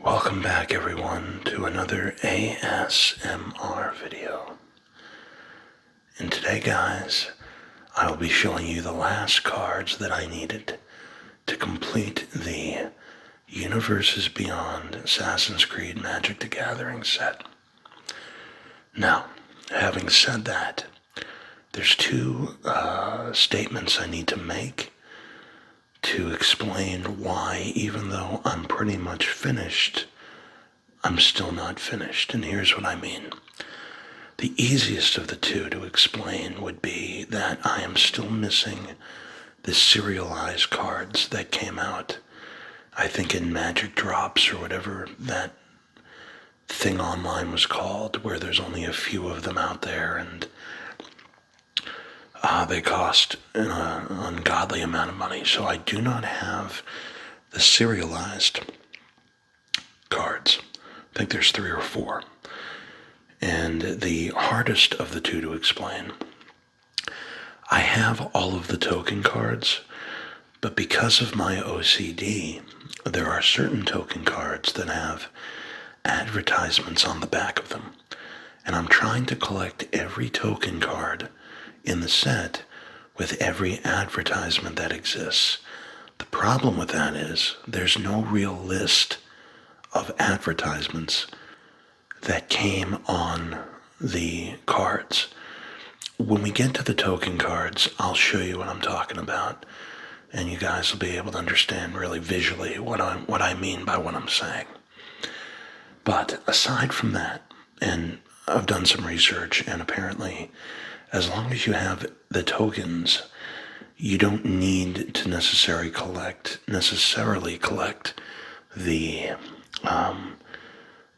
Welcome back, everyone, to another ASMR video. And today, guys, I will be showing you the last cards that I needed to complete the Universes Beyond Assassin's Creed Magic the Gathering set. Now, having said that, there's two statements I need to make to explain why, even though I'm pretty much finished, I'm still not finished. And here's what I mean. The easiest of the two to explain would be that I am still missing the serialized cards that came out, I think in Magic Drops or whatever that thing online was called, where there's only a few of them out there, and they cost an ungodly amount of money. So I do not have the serialized cards. I think there's 3 or 4. And the hardest of the two to explain, I have all of the token cards, but because of my OCD, there are certain token cards that have advertisements on the back of them. And I'm trying to collect every token card in the set with every advertisement that exists. The problem with that is there's no real list of advertisements that came on the cards. When we get to the token cards, I'll show you what I'm talking about, and you guys will be able to understand really visually what I mean by what I'm saying. But aside from that, and I've done some research, and apparently as long as you have the tokens, you don't need to necessarily collect the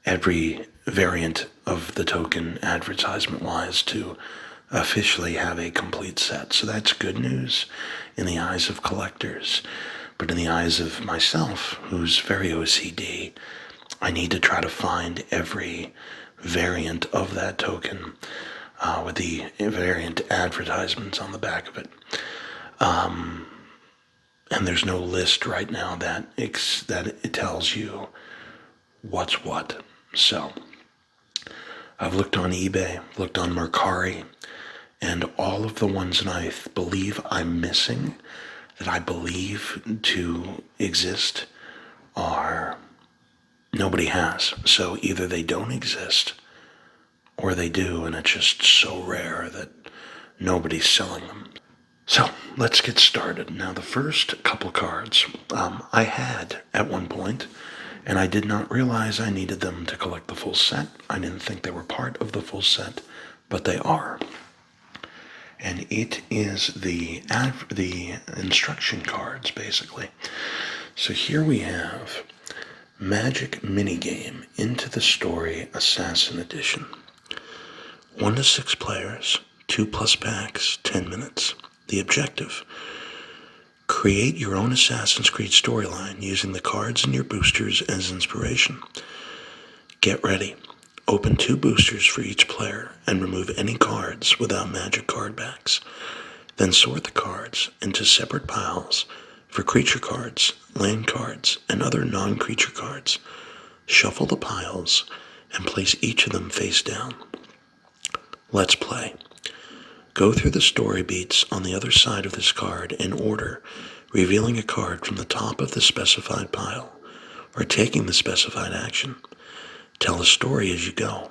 every variant of the token advertisement wise to officially have a complete set. So that's good news in the eyes of collectors. But in the eyes of myself, who's very OCD, I need to try to find every variant of that token with the variant advertisements on the back of it. And there's no list right now that it tells you what's what. So I've looked on eBay, looked on Mercari, and all of the ones that I believe I'm missing, that I believe to exist, are nobody has. So either they don't exist or they do, and it's just so rare that nobody's selling them. So let's get started. Now, the first couple cards I had at one point, and I did not realize I needed them to collect the full set. I didn't think they were part of the full set, but they are. And it is the instruction cards, basically. So here we have Magic Minigame Into the Story Assassin Edition. 1 to 6 players, 2+ packs, 10 minutes. The objective: create your own Assassin's Creed storyline using the cards in your boosters as inspiration. Get ready. Open 2 boosters for each player and remove any cards without magic card backs. Then sort the cards into separate piles for creature cards, land cards, and other non-creature cards. Shuffle the piles and place each of them face down. Let's play. Go through the story beats on the other side of this card in order, revealing a card from the top of the specified pile, or taking the specified action. Tell a story as you go.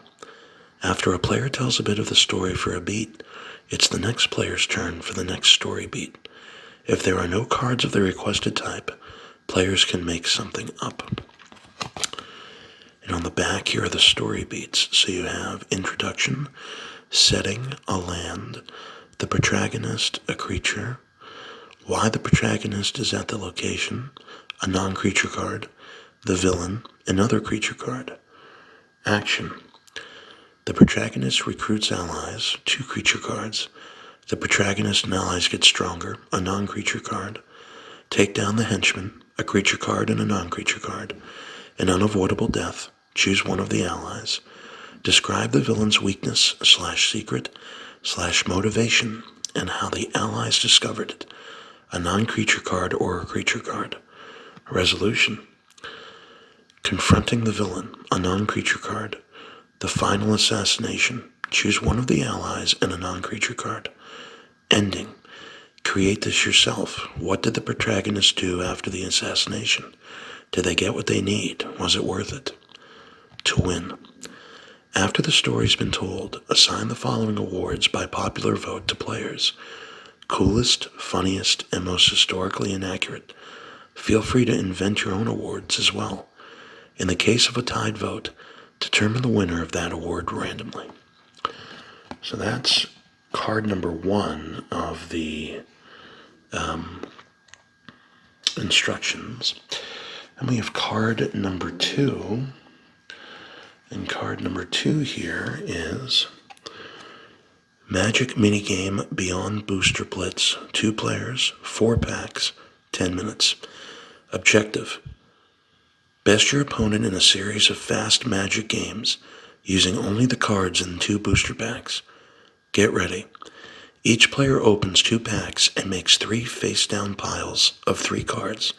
After a player tells a bit of the story for a beat, it's the next player's turn for the next story beat. If there are no cards of the requested type, players can make something up. And on the back, here are the story beats. So you have introduction, setting, a land, the protagonist, a creature, why the protagonist is at the location, a non-creature card, the villain, another creature card. Action: the protagonist recruits allies, 2 creature cards. The protagonist and allies get stronger, a non-creature card. Take down the henchman, a creature card and a non-creature card. An unavoidable death, choose one of the allies. Describe the villain's weakness / secret / motivation and how the allies discovered it, a non-creature card or a creature card. Resolution: Confronting the villain, a non-creature card. The final assassination. Choose one of the allies and a non-creature card. Ending. Create this yourself. What did the protagonist do after the assassination? Did they get what they need? Was it worth it? To win. After the story's been told, assign the following awards by popular vote to players. Coolest, funniest, and most historically inaccurate. Feel free to invent your own awards as well. In the case of a tied vote, determine the winner of that award randomly. So that's card number 1 of the instructions. And we have card number 2. And card number 2 here is Magic Minigame Beyond Booster Blitz. 2 players, 4 packs, 10 minutes. Objective. Best your opponent in a series of fast Magic games using only the cards in 2 booster packs. Get ready. Each player opens 2 packs and makes 3 face-down piles of 3 cards,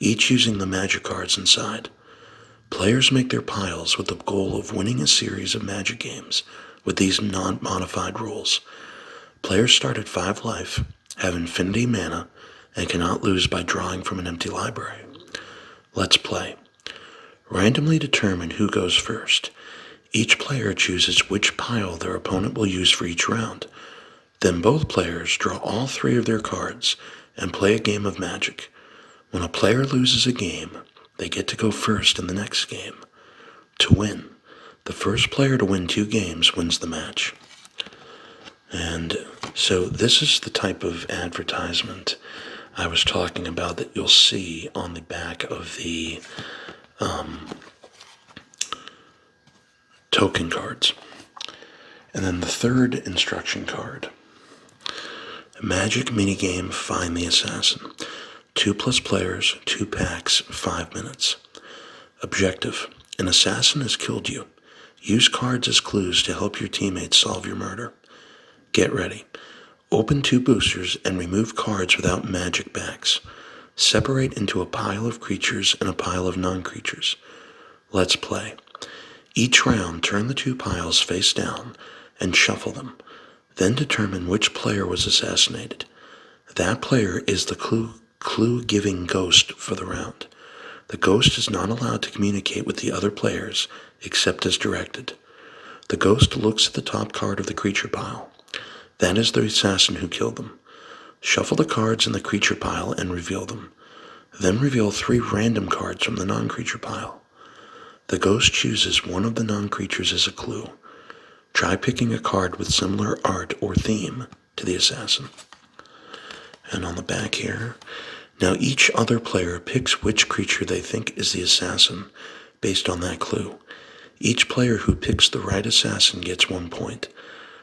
each using the Magic cards inside. Players make their piles with the goal of winning a series of Magic games with these non-modified rules. Players start at 5 life, have infinity mana, and cannot lose by drawing from an empty library. Let's play. Randomly determine who goes first. Each player chooses which pile their opponent will use for each round. Then both players draw all 3 of their cards and play a game of Magic. When a player loses a game, they get to go first in the next game. To win, the first player to win 2 games wins the match. And so this is the type of advertisement I was talking about that you'll see on the back of the token cards. And then the third instruction card. Magic minigame Find the Assassin. 2+ players, 2 packs, 5 minutes. Objective. An assassin has killed you. Use cards as clues to help your teammates solve your murder. Get ready. Open 2 boosters and remove cards without magic backs. Separate into a pile of creatures and a pile of non-creatures. Let's play. Each round, turn the 2 piles face down and shuffle them. Then determine which player was assassinated. That player is the clue-giving ghost for the round. The ghost is not allowed to communicate with the other players except as directed. The ghost looks at the top card of the creature pile. That is the assassin who killed them. Shuffle the cards in the creature pile and reveal them. Then reveal 3 random cards from the non-creature pile. The ghost chooses one of the non-creatures as a clue. Try picking a card with similar art or theme to the assassin. And on the back here, now each other player picks which creature they think is the assassin based on that clue. Each player who picks the right assassin gets 1 point.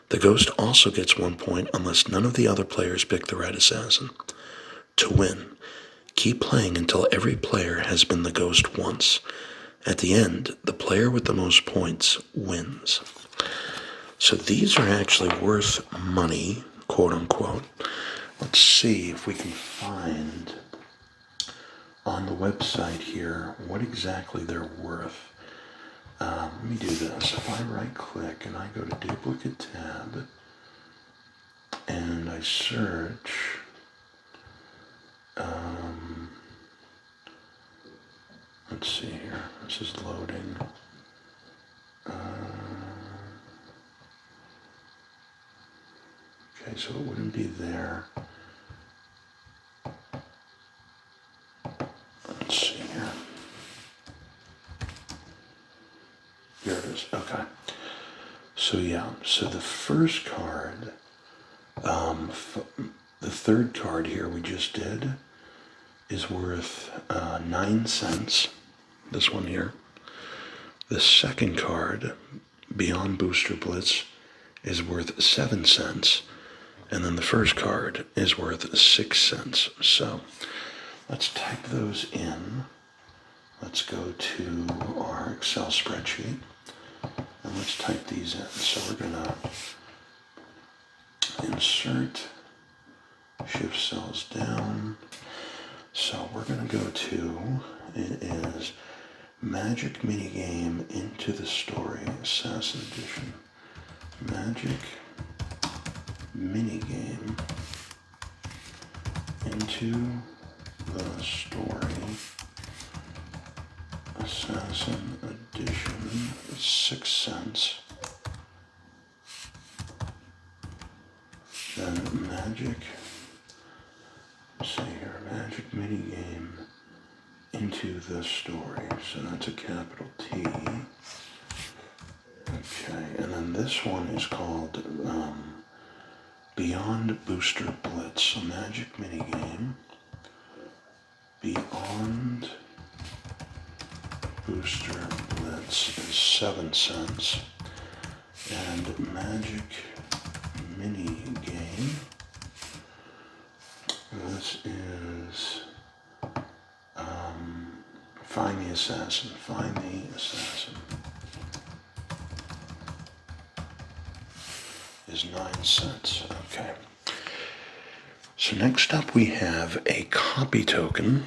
The ghost also gets 1 point unless none of the other players pick the right assassin. To win, keep playing until every player has been the ghost once. At the end, the player with the most points wins. So these are actually worth money, quote unquote. Let's see if we can find on the website here what exactly they're worth. Let me do this. If I right click and I go to duplicate tab and I search let's see here. This is loading. Okay, so it wouldn't be there. Let's see here. Here it is. Okay. So yeah, so the first card, the third card here we just did is worth 9 cents. This one here. The second card, Beyond Booster Blitz, is worth 7 cents. And then the first card is worth 6 cents. So let's type those in. Let's go to our Excel spreadsheet and let's type these in. So we're gonna insert, shift cells down. So we're gonna go to, it is Magic minigame into the story. Assassin Edition. Magic minigame into the story. Assassin Edition. 6 cents. Then magic. Let's see here. Magic minigame into the story. So that's a capital T. Okay, and then this one is called Beyond Booster Blitz. A magic minigame. Beyond Booster Blitz is 7 cents. And magic mini game. This is Find the Assassin. Find the Assassin is 9 cents. Okay. So next up we have a copy token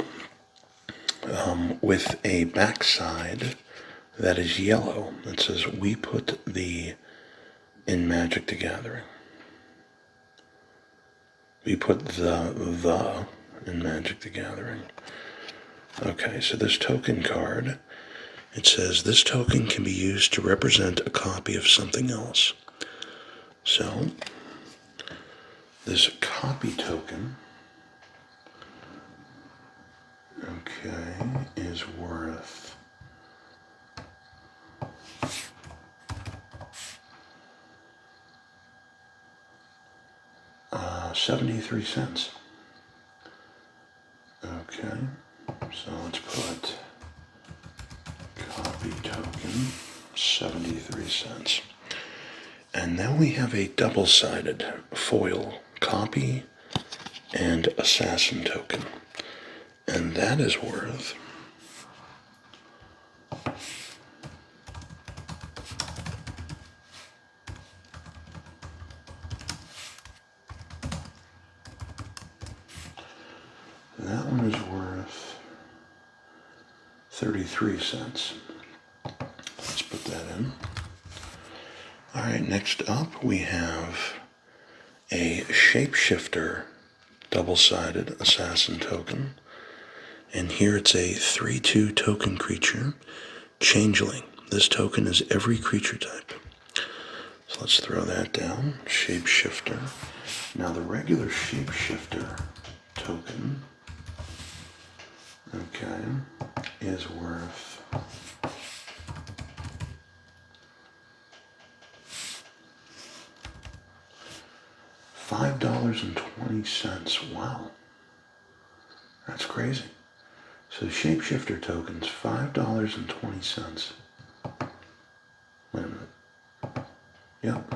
with a backside that is yellow. It says, "We put the in Magic the Gathering." We put the in Magic the Gathering. Okay, so this token card, it says this token can be used to represent a copy of something else. So, this copy token, okay, is worth $0.73. Okay, so let's put copy token, 73 cents. And now we have a double-sided foil copy and assassin token. And that is worth that one is worth 33 cents. Let's put that in. All right, next up we have a shapeshifter double-sided assassin token. And here it's a 3/2 token creature, changeling. This token is every creature type. So let's throw that down, shapeshifter. Now the regular shapeshifter token, okay, is worth $5.20. Wow, that's crazy. So shapeshifter tokens, $5.20. Wait a minute. Yep.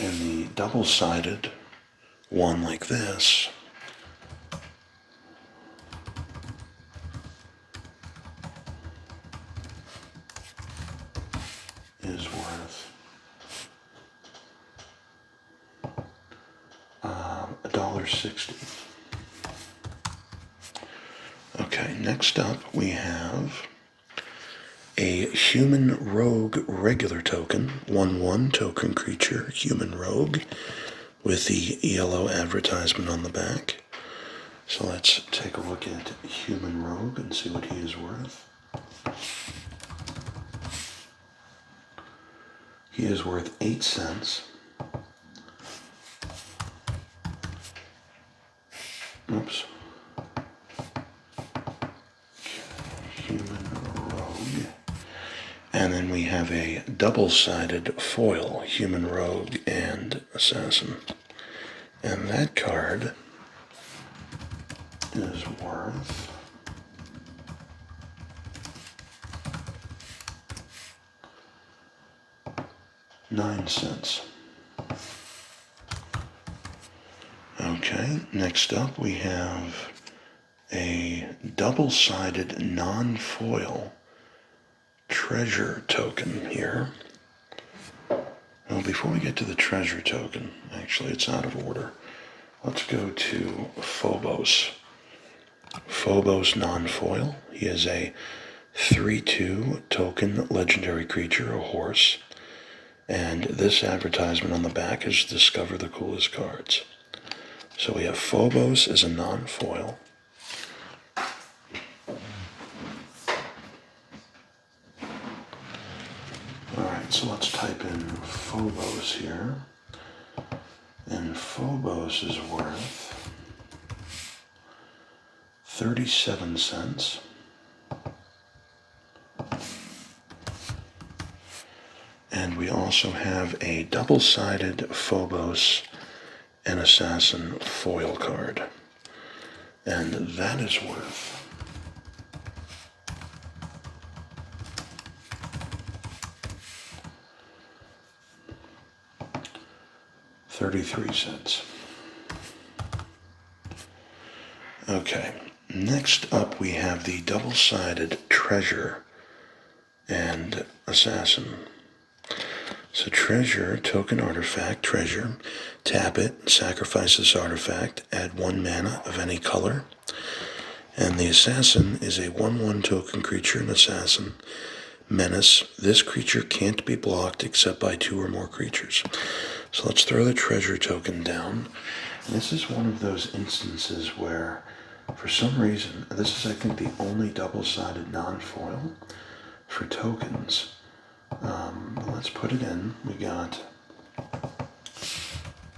And the double-sided one like this is worth $1.60. Okay, next up we have a human rogue regular token, 1/1 token creature, human rogue, with the yellow advertisement on the back. So let's take a look at human rogue and see what he is worth. He is worth 8 cents. Oops. Human rogue. And then we have a double-sided foil, human rogue and assassin. And that card is worth $0.09. Okay, next up we have a double-sided non-foil treasure token here. Well, before we get to the treasure token, actually it's out of order. Let's go to Phobos. Phobos non-foil. He is a 3/2 token legendary creature, a horse. And this advertisement on the back is discover the coolest cards. So we have Phobos as a non-foil. Alright, so let's type in Phobos here. And Phobos is worth 37 cents. And we also have a double-sided Phobos and Assassin foil card. And that is worth 33 cents. Okay, next up we have the double-sided Treasure and Assassin. So Treasure, token artifact, Treasure, tap it, sacrifice this artifact, add 1 mana of any color. And the Assassin is a 1/1 token creature, an Assassin. Menace. This creature can't be blocked except by 2 or more creatures. So let's throw the Treasure token down. And this is one of those instances where, for some reason, this is, I think, the only double-sided non-foil for tokens. Let's put it in. We got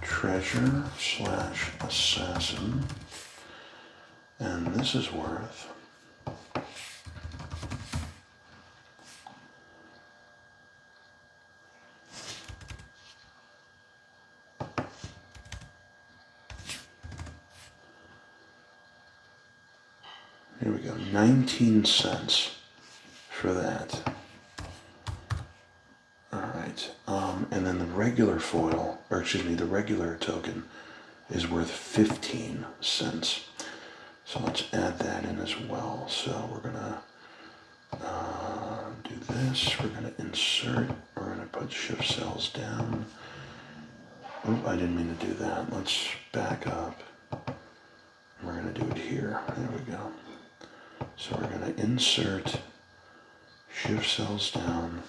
Treasure / Assassin. And this is worth here we go, 19 cents for that. Alright, and then the regular foil, or excuse me, the regular token is worth 15 cents. So let's add that in as well. So we're gonna do this, we're gonna insert, we're gonna put shift cells down. Oh, I didn't mean to do that. Let's back up. And we're gonna do it here. There we go. So we're gonna insert, shift cells down.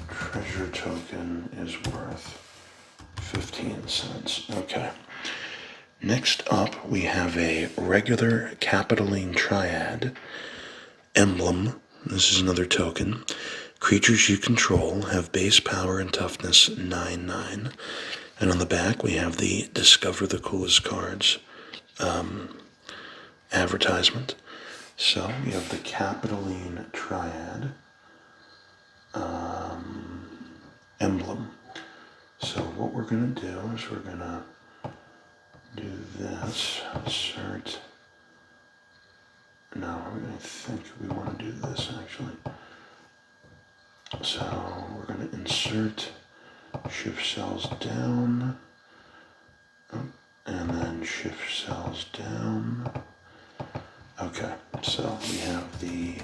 Treasure token is worth 15 cents. Okay. Next up, we have a regular Capitoline Triad emblem. This is another token. Creatures you control have base power and toughness 9/9. And on the back, we have the Discover the Coolest Cards advertisement. So we have the Capitoline Triad emblem. So what we're going to do is we're going to do this, insert. No, I think we want to do this actually. So we're going to insert, shift cells down, and then shift cells down. Okay, so we have the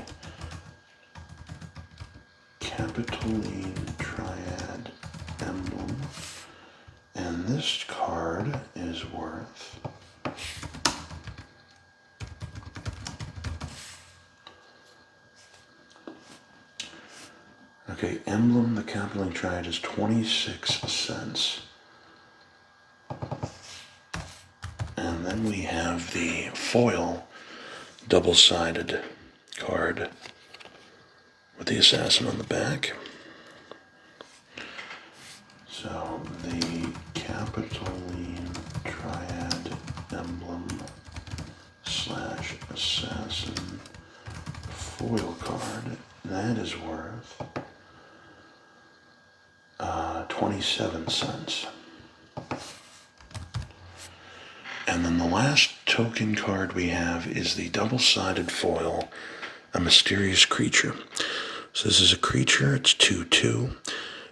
Capitoline Triad emblem, and this card is worth emblem, the Capitoline Triad is 26 cents. And then we have the foil double-sided card with the Assassin on the back. So the Capitoline Triad emblem / Assassin foil card, that is worth 27 cents. And then the last token card we have is the double-sided foil, a mysterious creature. So this is a creature, it's 2/2.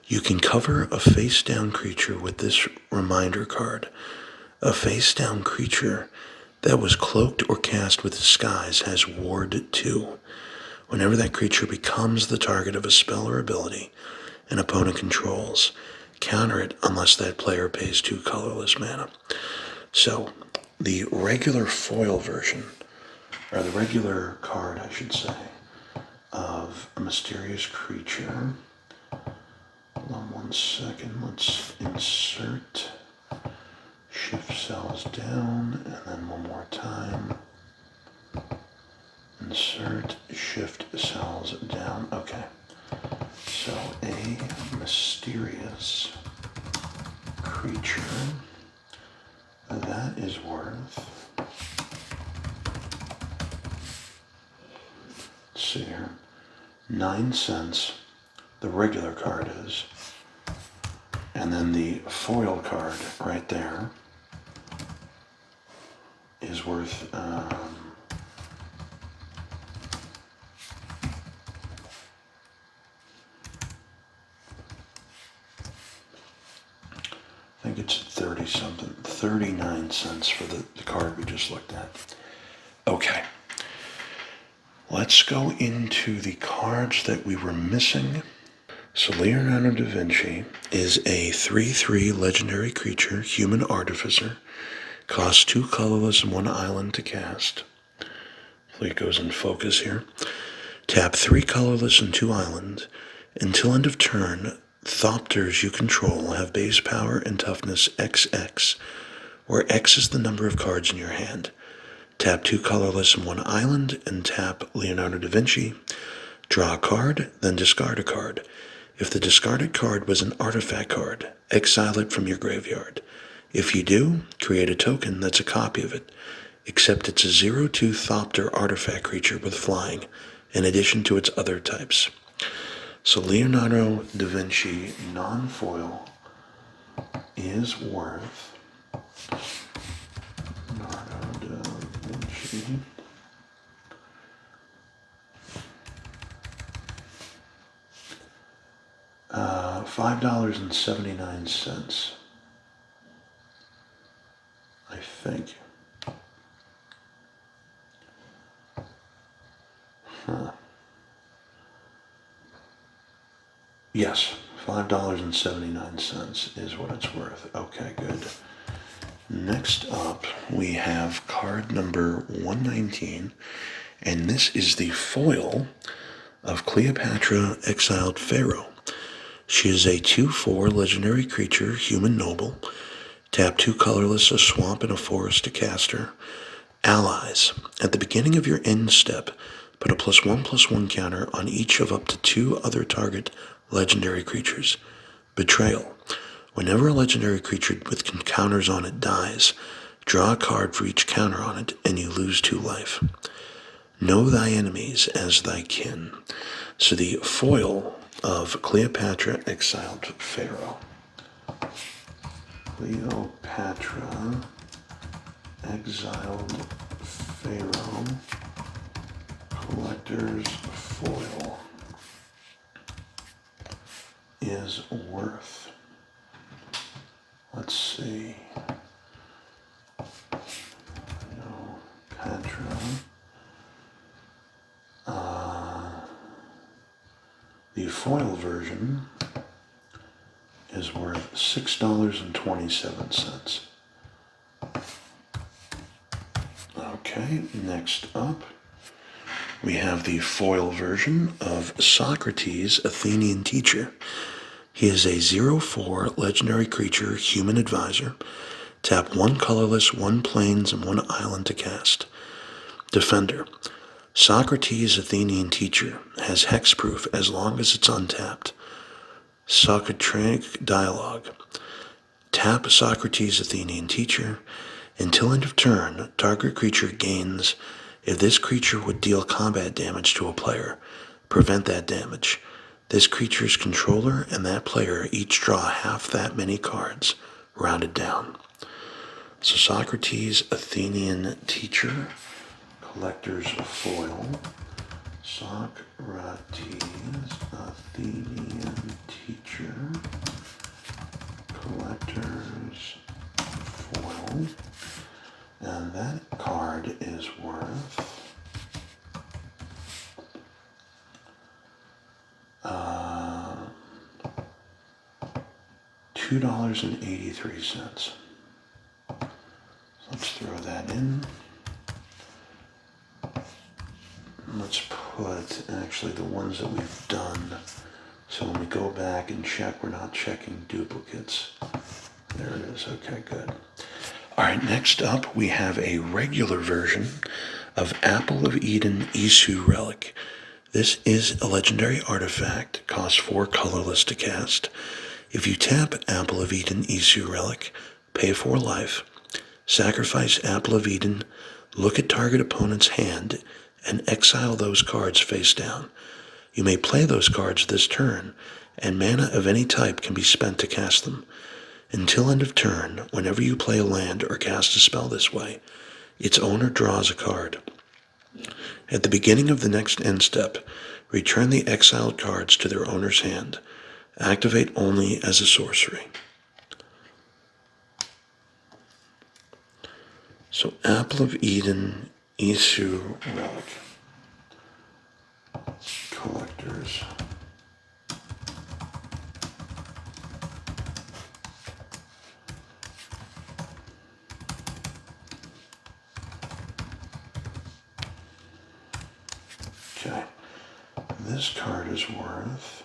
You can cover a face-down creature with this reminder card. A face-down creature that was cloaked or cast with disguise has Ward 2. Whenever that creature becomes the target of a spell or ability an opponent controls, counter it unless that player pays 2 colorless mana. So the regular foil version, or the regular card, I should say, of a mysterious creature. Hold on 1 second. Let's insert, shift cells down, and then one more time. Insert, shift cells down. Okay. So a mysterious creature that is worth, let's see here, 9 cents. The regular card is, and then the foil card right there is worth I think it's 30 something, 39 cents for the card we just looked at. Okay. Let's go into the cards that we were missing. So Leonardo da Vinci is a 3/3 legendary creature, human artificer. Costs 2 colorless and 1 island to cast. Hopefully it goes in focus here. Tap 3 colorless and 2 island. Until end of turn, Thopters you control have base power and toughness XX, where X is the number of cards in your hand. Tap 2 colorless and 1 island, and tap Leonardo da Vinci. Draw a card, then discard a card. If the discarded card was an artifact card, exile it from your graveyard. If you do, create a token that's a copy of it, except it's a 0/2 Thopter artifact creature with flying, in addition to its other types. So Leonardo da Vinci non-foil is worth, Leonardo da Vinci, $5.79, I think. Huh. Yes, $5.79 is what it's worth. Okay, good. Next up, we have card number 119, and this is the foil of Cleopatra Exiled Pharaoh. She is a 2/4 legendary creature, human noble. Tap 2 colorless, a swamp, and a forest to cast her. Allies. At the beginning of your end step, put a +1/+1 counter on each of up to 2 other target legendary creatures. Betrayal. Whenever a legendary creature with counters on it dies, draw a card for each counter on it, and you lose 2 life. Know thy enemies as thy kin. So the foil of Cleopatra Exiled Pharaoh. Cleopatra Exiled Pharaoh Collector's Foil is worth, let's see, Cleopatra, the foil version is worth $6.27. Okay, next up, we have the foil version of Socrates, Athenian teacher. He is a 0/4 legendary creature, human advisor. Tap 1 colorless, 1 plains, and 1 island to cast. Defender. Socrates, Athenian teacher, has hexproof as long as it's untapped. Socratic dialogue. Tap Socrates, Athenian teacher. Until end of turn, target creature gains. If this creature would deal combat damage to a player, prevent that damage. This creature's controller and that player each draw half that many cards, rounded down. So Socrates, Athenian teacher, collector's foil. Socrates, Athenian teacher, collector's foil. And that card is worth $2.83. So let's throw that in. Let's put actually the ones that we've done. So when we go back and check, we're not checking duplicates. There it is. Okay, good. All right, next up we have a regular version of Apple of Eden Isu Relic. This is a legendary artifact, costs 4 colorless to cast. If you tap Apple of Eden Isu Relic, pay 4 life, sacrifice Apple of Eden, look at target opponent's hand, and exile those cards face down. You may play those cards this turn, and mana of any type can be spent to cast them. Until end of turn, whenever you play a land or cast a spell this way, its owner draws a card. At the beginning of the next end step, return the exiled cards to their owner's hand. Activate only as a sorcery. So Apple of Eden, Isu Relic. Collectors. Okay, this card is worth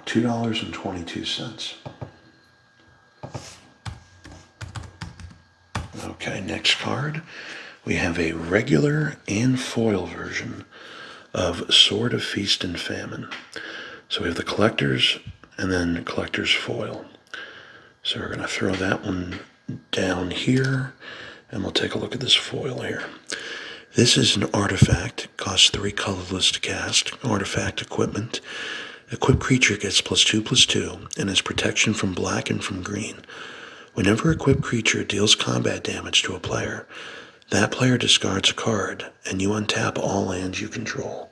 $2.22. Okay, next card. We have a regular and foil version of Sword of Feast and Famine. So we have the collectors and then collector's foil. So we're going to throw that one down here, and we'll take a look at this foil here. This is an artifact, costs 3 colorless to cast, artifact equipment. Equipped creature gets +2/+2 and has protection from black and from green. Whenever equipped creature deals combat damage to a player, that player discards a card, and you untap all lands you control.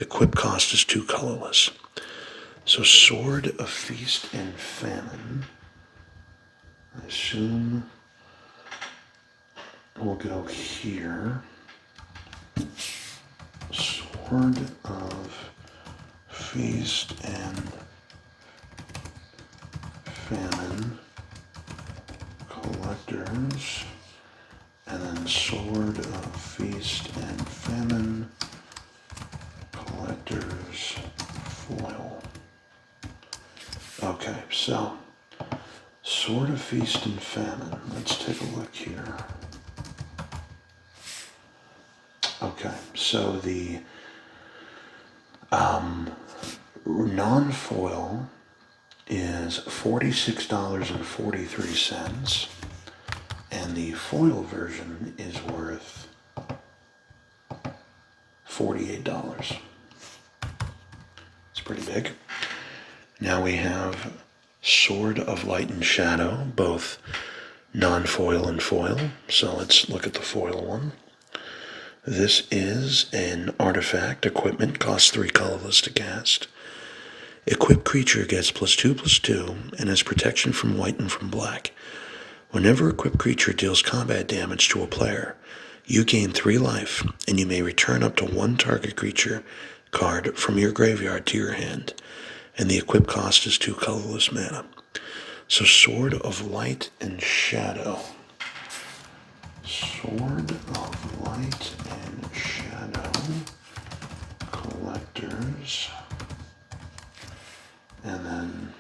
Equip cost is 2 colorless. So Sword of Feast and Famine. I assume we'll go here. Sword of Feast and Famine. Collectors. And then Sword of Feast and Famine. Collectors. Foil. Okay, so Sword of Feast and Famine. Let's take a look here. Okay, so the non-foil is $46.43, and the foil version is worth $48. It's pretty big. Now we have Sword of Light and Shadow, both non-foil and foil. So let's look at the foil one. This is an artifact equipment, costs 3 colorless to cast. Equipped creature gets +2/+2 and has protection from white and from black. Whenever equipped creature deals combat damage to a player, you gain 3 life, and you may return up to 1 target creature card from your graveyard to your hand, and the equip cost is 2 colorless mana. So Sword of Light and Shadow. Sword of Light and Shadow. Collectors. And then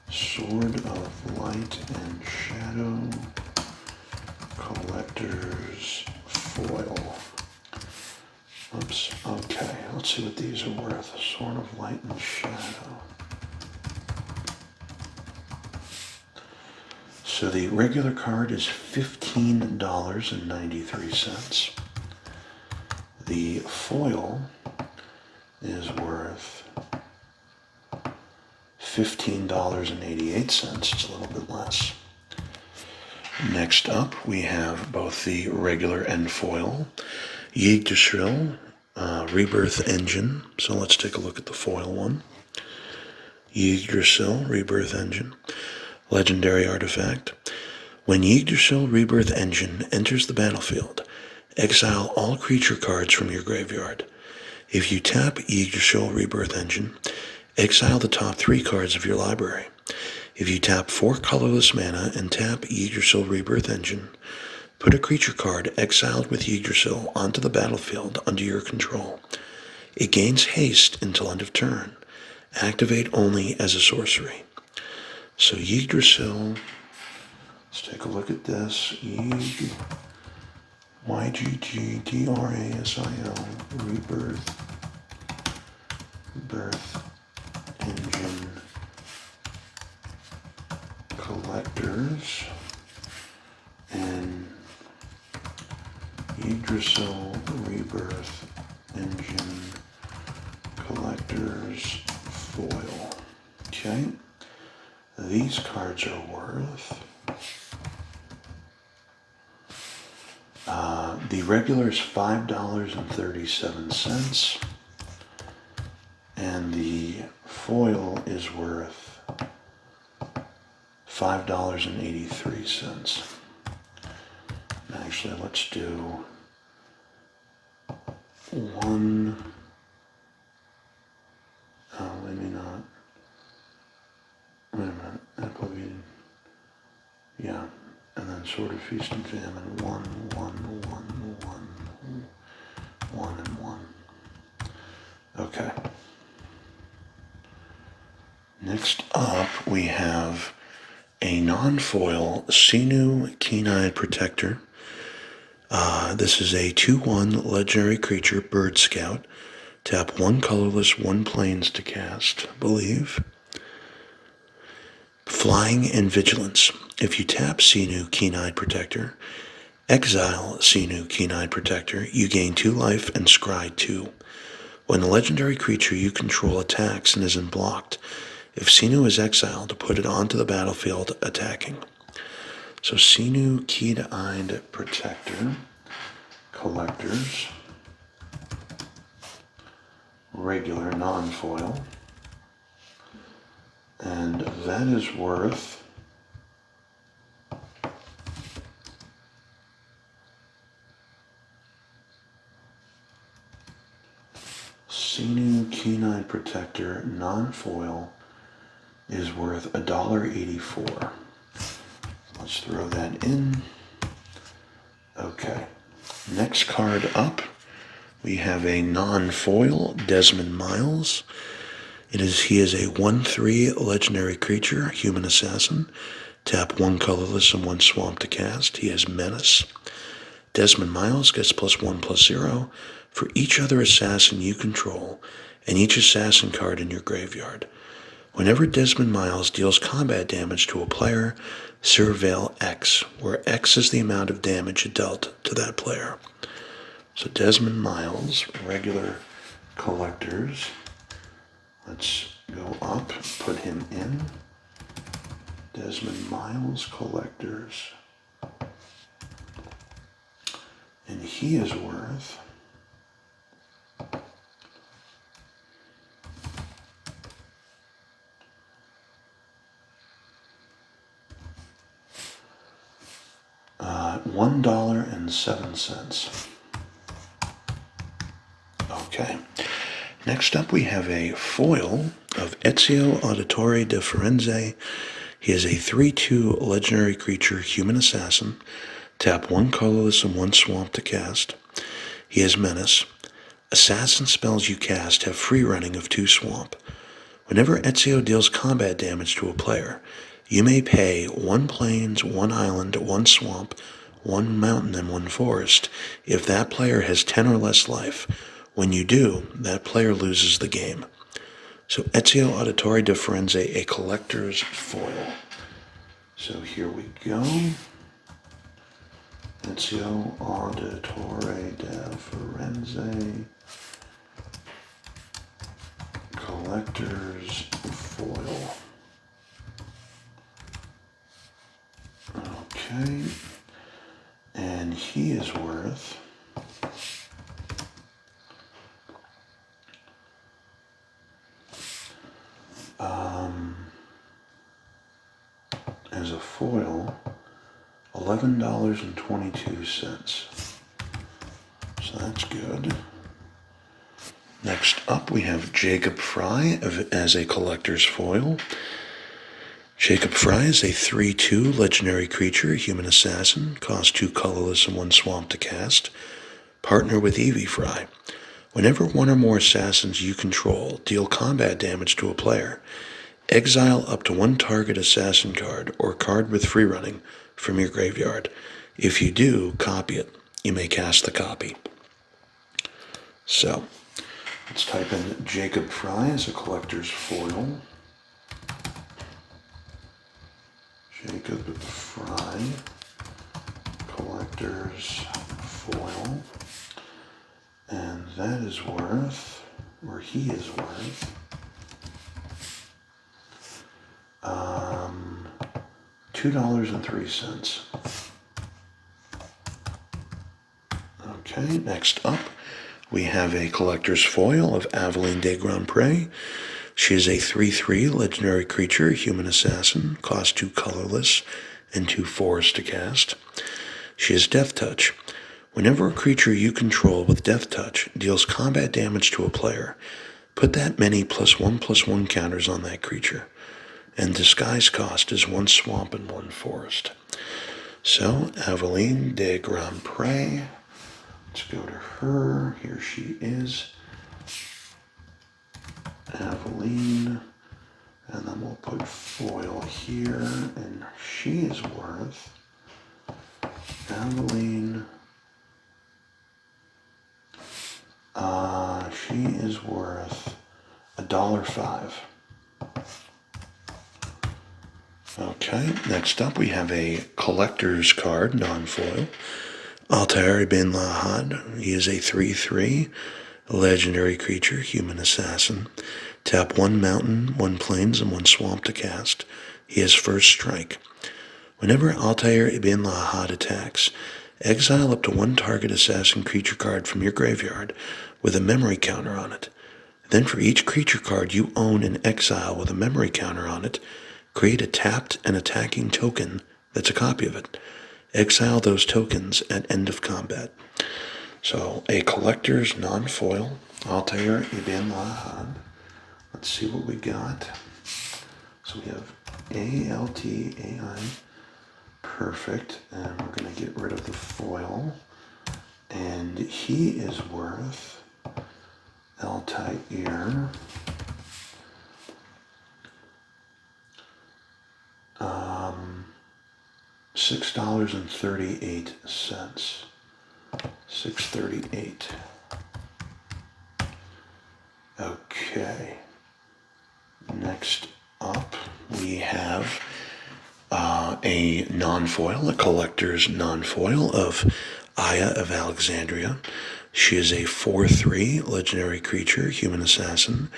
Sword of Light and Shadow. Collectors. Foil. Oops. Okay, let's see what these are worth. Sword of Light and Shadow. So the regular card is $15.93. The foil is worth $15.88. It's a little bit less. Next up, we have both the regular and foil. Yggdrasil, Rebirth Engine. So let's take a look at the foil one. Yggdrasil, Rebirth Engine. Legendary artifact. When Yggdrasil Rebirth Engine enters the battlefield, exile all creature cards from your graveyard. If you tap Yggdrasil Rebirth Engine, Exile the top 3 cards of your library. If you tap 4 colorless mana and tap Yggdrasil Rebirth Engine, put a creature card exiled with Yggdrasil onto the battlefield under your control. It gains haste until end of turn. Activate only as a sorcery. So Yggdrasil, let's take a look at this. Yggdrasil, Rebirth Engine Collectors, and Yggdrasil Rebirth Engine Collectors foil. Okay, these cards are worth. The regular is $5.37, and the foil is worth $5.83. Actually, let's do one. Oh, maybe not. Wait a minute. That will be, yeah. And then Sword of Feast and Famine. 1, 1, 1, 1, 1, and 1. Okay. Next up, we have a non-foil Sinu Keen-Eyed Protector. This is a 2/1 legendary creature, Bird Scout. Tap 1 colorless, 1 plains to cast, believe. Flying and Vigilance. If you tap Sinu Keen-Eyed Protector, exile Sinu Keen-Eyed Protector, you gain 2 life and scry 2. When a legendary creature you control attacks and isn't blocked, if Sinu is exiled, put it onto the battlefield attacking. So Sinu Keen-Eyed Protector, Collectors, regular non-foil, and that is worth Sinu Keen-Eyed Protector non-foil is worth $1.84. Let's throw that in. Okay. Next card up, we have a non-foil Desmond Miles. He is a 1/3 legendary creature, human assassin. Tap 1 colorless and 1 swamp to cast. He has Menace. Desmond Miles gets +1/+0 for each other assassin you control and each assassin card in your graveyard. Whenever Desmond Miles deals combat damage to a player, surveil X, where X is the amount of damage dealt to that player. So Desmond Miles, regular collectors. Let's go up, put him in. Desmond Miles collectors. And he is worth $1.07. Okay. Next up, we have a foil of Ezio Auditore de Firenze. He is a 3/2 legendary creature, human assassin. Tap 1 colorless and 1 swamp to cast. He has Menace. Assassin spells you cast have free running of 2 swamp. Whenever Ezio deals combat damage to a player, you may pay 1 plains, 1 island, 1 swamp, 1 mountain, and 1 forest if that player has 10 or less life. When you do, that player loses the game. So Ezio Auditore de Firenze, a collector's foil. So here we go. Ezio Auditore de Firenze, collector's foil. Okay. And he is worth as a foil, $11.22. So that's good. Next up, we have Jacob Fry as a collector's foil. Jacob Fry is a 3/2 legendary creature, human assassin, cost 2 colorless and 1 swamp to cast. Partner with Evie Fry. Whenever one or more assassins you control deal combat damage to a player, exile up to 1 target assassin card or card with free running from your graveyard. If you do, copy it. You may cast the copy. So, let's type in Jacob Fry as a collector's foil. Jacob Fry, collector's foil. And that is worth, or he is worth, $2.03. Okay, next up, we have a collector's foil of Aveline de Grand Pré. She is a 3/3 legendary creature, human assassin, cost 2 colorless and 2 forest to cast. She has Death Touch. Whenever a creature you control with Death Touch deals combat damage to a player, put that many +1/+1 counters on that creature. And disguise cost is 1 swamp and 1 forest. So, Aveline de Grand Pré. Let's go to her. Here she is. Aveline. And then we'll put foil here. And she is worth, Aveline, she is worth $1.05. Okay, next up we have a collector's card, non-foil. Altair Ibn Lahad. He is a 3/3 legendary creature, human assassin. Tap 1 mountain, 1 plains, and 1 swamp to cast. He has first strike. Whenever Altair Ibn Lahad attacks, exile up to 1 target assassin creature card from your graveyard with a memory counter on it. Then for each creature card you own in exile with a memory counter on it, create a tapped and attacking token that's a copy of it. Exile those tokens at end of combat. So, a collector's non-foil, Altair Ibn Lahad. Let's see what we got. So we have ALTAI. Perfect. And we're going to get rid of the foil. And he is worth, Altair, $6.38. $6.38. Okay. Next up, we have a non-foil, a collector's non-foil of Aya of Alexandria. She is a 4/3 legendary creature, human assassin.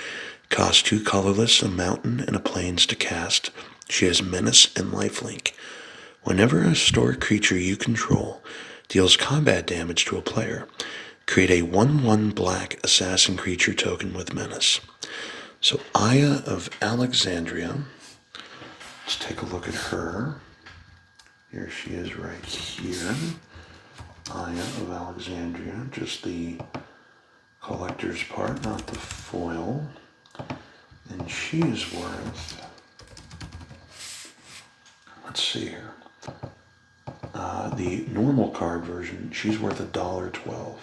Cost 2 colorless, a mountain, and a plains to cast. She has menace and lifelink. Whenever a historic creature you control deals combat damage to a player, create a 1/1 black assassin creature token with menace. So Aya of Alexandria, let's take a look at her. Here she is right here. Aya of Alexandria, just the collector's part, not the foil. And she is worth, let's see here. The normal card version, she's worth $1.12.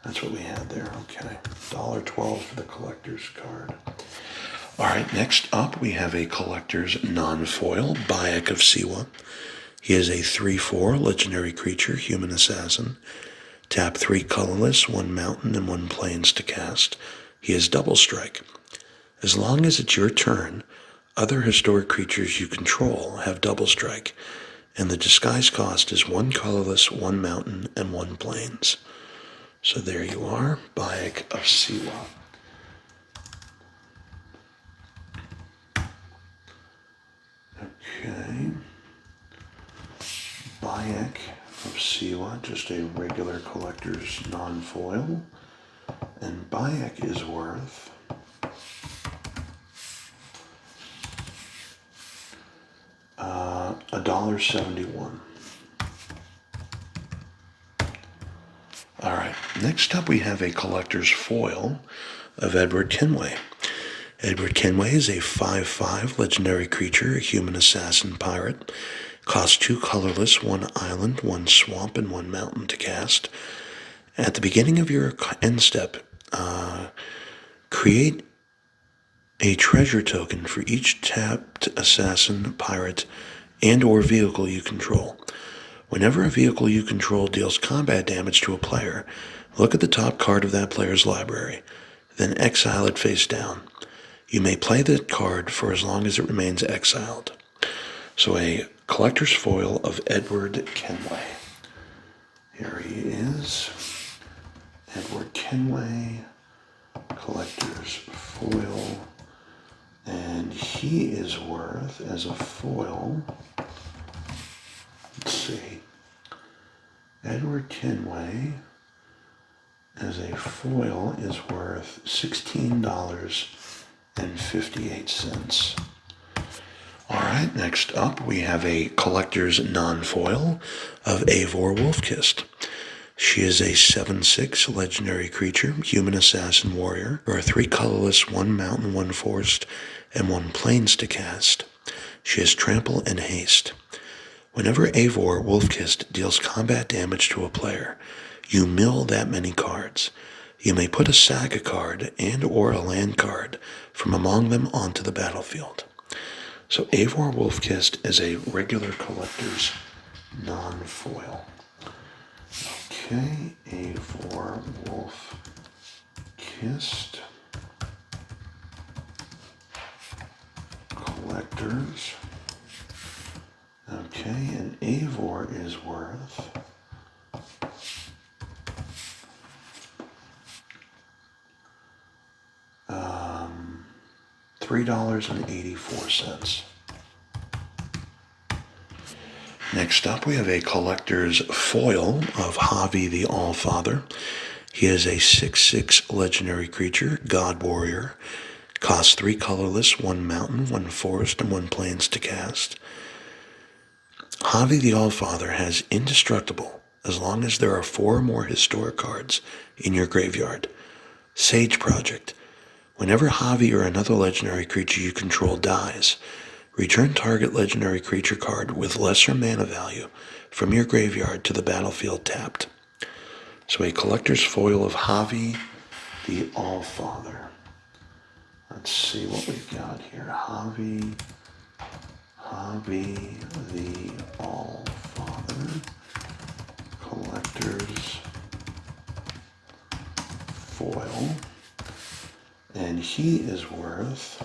That's what we had there. Okay, $1.12 for the collector's card. All right, next up we have a collector's non-foil, Bayek of Siwa. He is a 3/4 legendary creature, human assassin. Tap 3 colorless, 1 mountain, and 1 plains to cast. He has double strike. As long as it's your turn, other historic creatures you control have double strike, and the disguise cost is 1 colorless, 1 mountain, and 1 plains. So there you are, Bayek of Siwa. Okay. Bayek of Siwa, just a regular collector's non-foil. And Bayek is worth $1.71. All right, Next up, we have a collector's foil of Edward Kenway. Edward Kenway is a 5/5 legendary creature, a human assassin pirate. Costs 2 colorless, 1 island, 1 swamp, and 1 mountain to cast. At the beginning of your end step, create a treasure token for each tapped assassin, pirate, and or vehicle you control. Whenever a vehicle you control deals combat damage to a player, look at the top card of that player's library, then exile it face down. You may play that card for as long as it remains exiled. So a collector's foil of Edward Kenway. Here he is. Edward Kenway, collector's foil. And he is worth, as a foil, let's see, Edward Kenway as a foil is worth $16.58. All right, next up we have a collector's non-foil of Eivor Wolf-Kissed. She is a 7/6 legendary creature, human assassin warrior. There are 3 colorless, 1 mountain, 1 forest, and 1 plains to cast. She has trample and haste. Whenever Eivor Wolf-Kissed deals combat damage to a player, you mill that many cards. You may put a saga card and or a land card from among them onto the battlefield. So Eivor Wolf-Kissed is a regular collector's non-foil. Okay, Eivor Wolf-Kissed collectors. Okay, and Eivor is worth $3.84. Next up, we have a collector's foil of Javi the Allfather. He is a 6/6 legendary creature, god warrior. Costs 3 colorless, 1 mountain, 1 forest, and 1 plains to cast. Javi the Allfather has indestructible as long as there are 4 or more historic cards in your graveyard. Sage Project. Whenever Javi or another legendary creature you control dies, return target legendary creature card with lesser mana value from your graveyard to the battlefield tapped. So a collector's foil of Javi the Allfather. Let's see what we've got here. Javi the Allfather. Collector's foil. And he is worth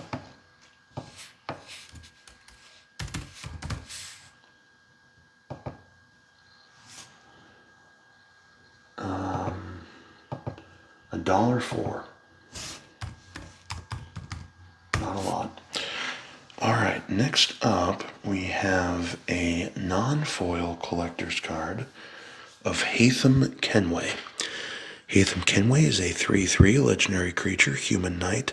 $1.04. Not a lot. All right, next up we have a non-foil collector's card of Haytham Kenway. Haytham Kenway is a 3/3 legendary creature, human knight.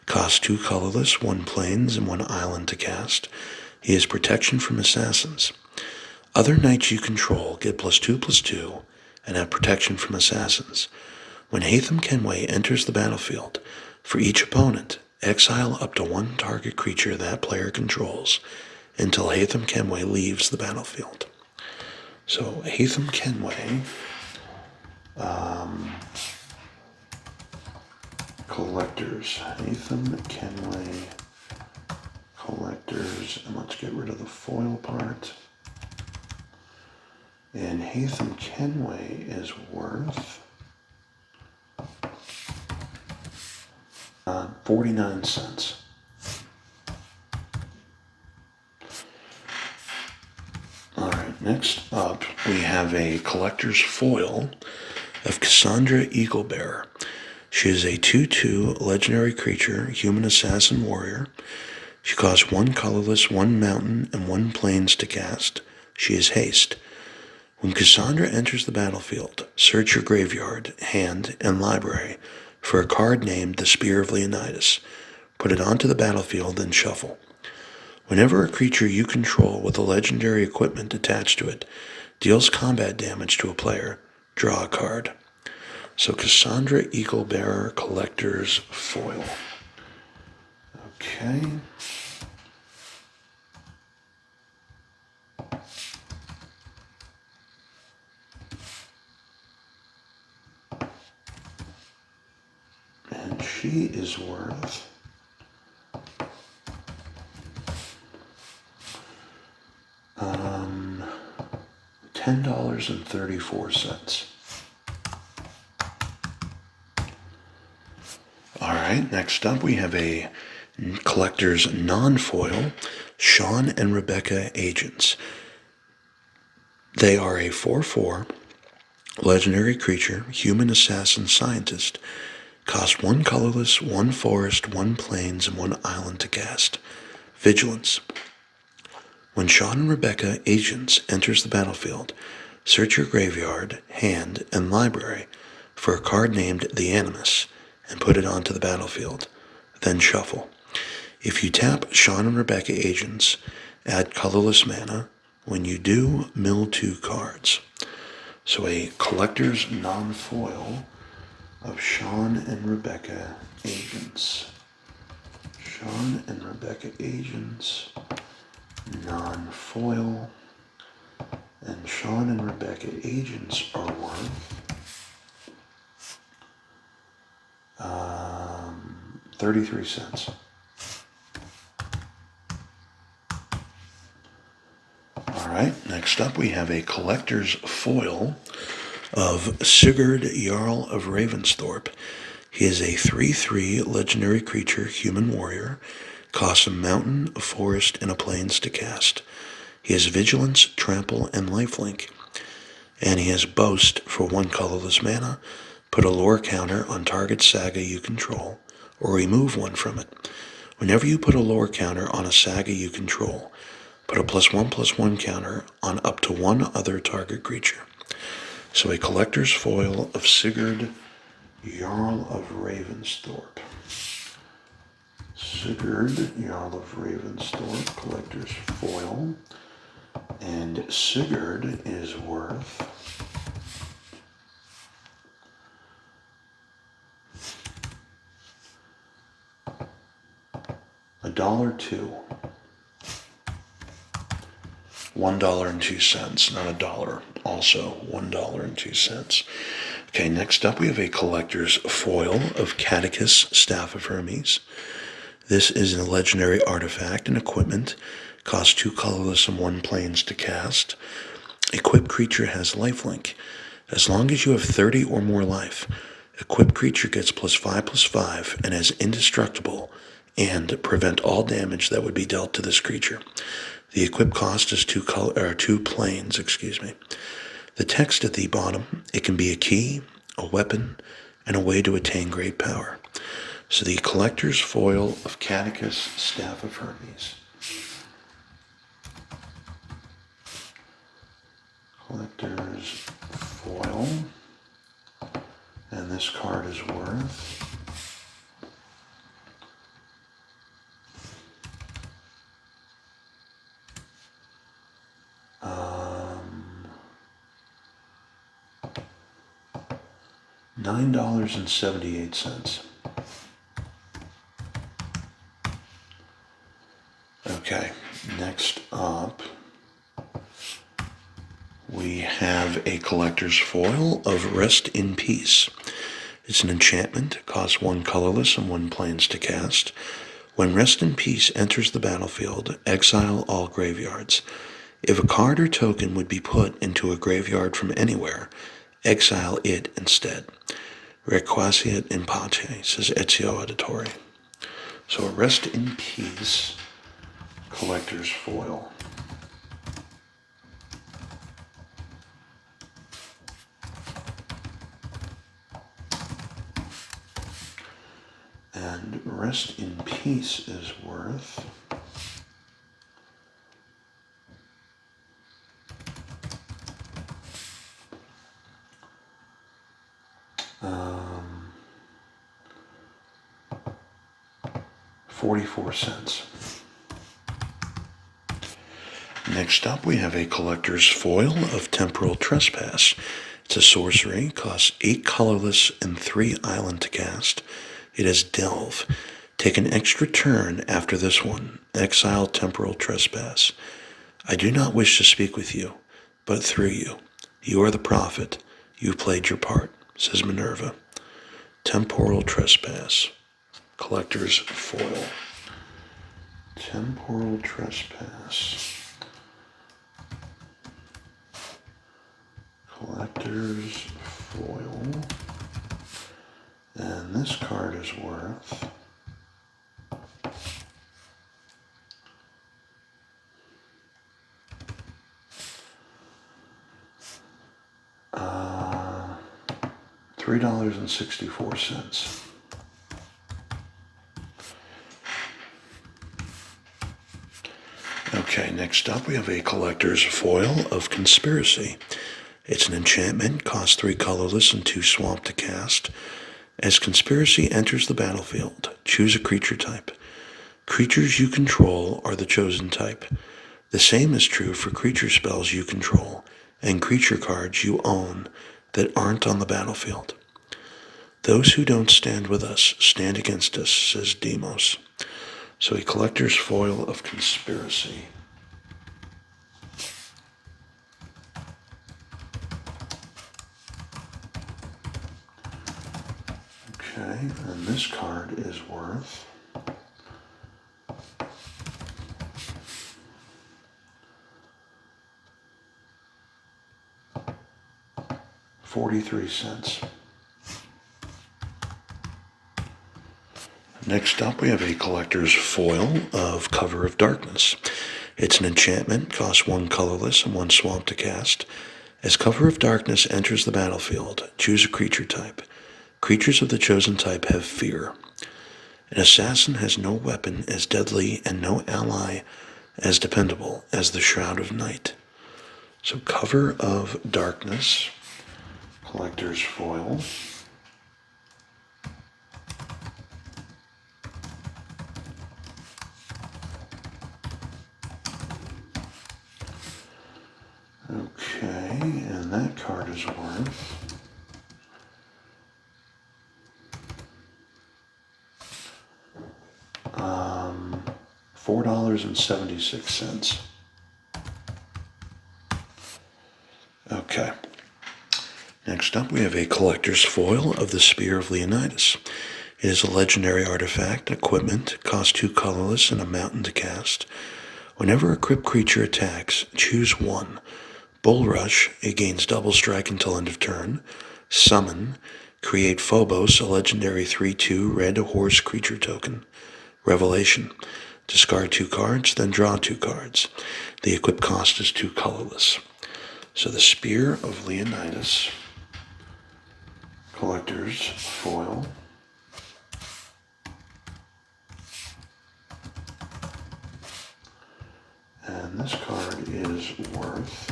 Costs 2 colorless, 1 plains, and 1 island to cast. He has protection from assassins. Other knights you control get +2/+2 and have protection from assassins. When Haytham Kenway enters the battlefield, for each opponent, exile up to 1 target creature that player controls until Haytham Kenway leaves the battlefield. So Haytham Kenway, collectors. Haytham Kenway collectors. And let's get rid of the foil part. And Haytham Kenway is worth 49 cents. All right, next up we have a collector's foil of Cassandra Eaglebearer. She is a 2/2 legendary creature, human assassin warrior. She costs 1 colorless, 1 mountain, and 1 plains to cast. She is haste. When Cassandra enters the battlefield, search your graveyard, hand, and library for a card named the Spear of Leonidas. Put it onto the battlefield and shuffle. Whenever a creature you control with a legendary equipment attached to it deals combat damage to a player, draw a card. So Cassandra Eaglebearer Collector's Foil. Okay. And she is worth $10.34. All right, next up we have a collector's non-foil, Sean and Rebecca Agents. They are a 4/4 legendary creature, human assassin scientist. Cost 1 colorless, 1 forest, 1 plains, and 1 island to cast. Vigilance. When Sean and Rebecca Agents enters the battlefield, search your graveyard, hand, and library for a card named the Animus and put it onto the battlefield. Then shuffle. If you tap Sean and Rebecca Agents, add colorless mana. When you do, mill 2 cards. So a collector's non-foil of Sean and Rebecca Agents. Sean and Rebecca Agents, non-foil. And Sean and Rebecca Agents are worth 33 cents. All right, next up we have a collector's foil of Sigurd Jarl of Ravensthorpe. He is a 3/3 legendary creature, human warrior. Costs a mountain, a forest, and a plains to cast. He has Vigilance, Trample, and Lifelink. And he has Boast for 1 colorless mana. Put a lore counter on target saga you control, or remove 1 from it. Whenever you put a lore counter on a saga you control, put a +1/+1 counter on up to 1 other target creature. So a collector's foil of Sigurd Jarl of Ravensthorpe. Sigurd Jarl of Ravensthorpe, collector's foil. And Sigurd is worth $1.02. $1.02, not a dollar. Also $1.02. Okay, next up we have a collector's foil of Catechus, Staff of Hermes. This is a legendary artifact and equipment. Costs 2 colorless and 1 plains to cast. Equipped creature has lifelink. As long as you have 30 or more life, equipped creature gets +5/+5 and is indestructible and prevent all damage that would be dealt to this creature. The equip cost is 2 plains, The text at the bottom, it can be a key, a weapon, and a way to attain great power. So the collector's foil of Catechus, Staff of Hermes. Collector's foil. And this card is worth $9.78. Okay, next up we have a collector's foil of Rest in Peace. It's an enchantment, costs 1 colorless and 1 plains to cast. When Rest in Peace enters the battlefield, exile all graveyards. If a card or token would be put into a graveyard from anywhere, exile it instead. Requiescat in pace, says Ezio Auditore. So a Rest in Peace collector's foil. And Rest in Peace is worth $0.44. Next up, we have a collector's foil of Temporal Trespass. It's a sorcery, costs 8 colorless and 3 island to cast. It has Delve. Take an extra turn after this one. Exile Temporal Trespass. I do not wish to speak with you, but through you. You are the prophet. You played your part, says Minerva. Temporal Trespass. Collector's Foil. Temporal Trespass. Collector's Foil. And this card is worth $3.64. Okay, next up we have a collector's foil of Conspiracy. It's an enchantment, costs 3 colorless and 2 swamp to cast. As Conspiracy enters the battlefield, choose a creature type. Creatures you control are the chosen type. The same is true for creature spells you control and creature cards you own that aren't on the battlefield. Those who don't stand with us stand against us, says Demos. So a collector's foil of Conspiracy. Okay, and this card is worth $0.43. Next up, we have a collector's foil of Cover of Darkness. It's an enchantment, costs 1 colorless and 1 swamp to cast. As Cover of Darkness enters the battlefield, choose a creature type. Creatures of the chosen type have fear. An assassin has no weapon as deadly and no ally as dependable as the Shroud of Night. So Cover of Darkness, collector's foil. Okay, and that card is worth $4.76. Okay. Next up, we have a collector's foil of the Spear of Leonidas. It is a legendary artifact, equipment, costs 2 colorless and a mountain to cast. Whenever a crypt creature attacks, choose 1. Bull Rush, it gains double strike until end of turn. Summon, create Phobos, a legendary 3/2 red horse creature token. Revelation, discard 2 cards, then draw 2 cards. The equip cost is 2 colorless. So the Spear of Leonidas, collector's foil. And this card is worth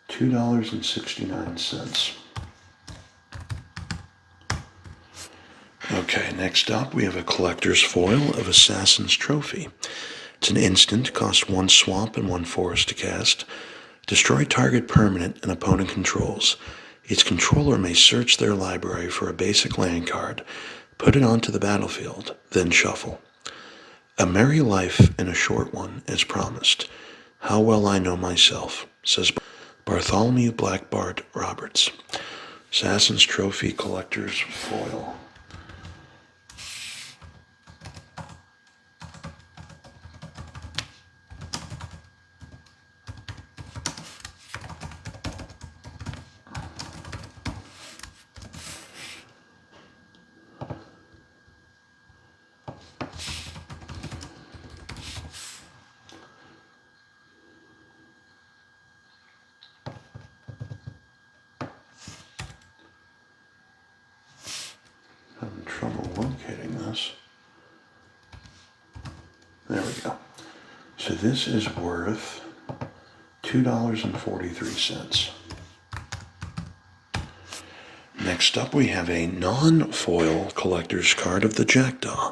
$2.69. Okay, next up we have a collector's foil of Assassin's Trophy. It's an instant, costs 1 swamp and 1 forest to cast. Destroy target permanent an opponent controls. Its controller may search their library for a basic land card, put it onto the battlefield, then shuffle. A merry life and a short one, as promised. How well I know myself, says Bartholomew Black Bart Roberts. Assassin's Trophy collector's foil. Having trouble locating this. There we go. So this is worth $2.43. Next up, we have a non-foil collector's card of the Jackdaw.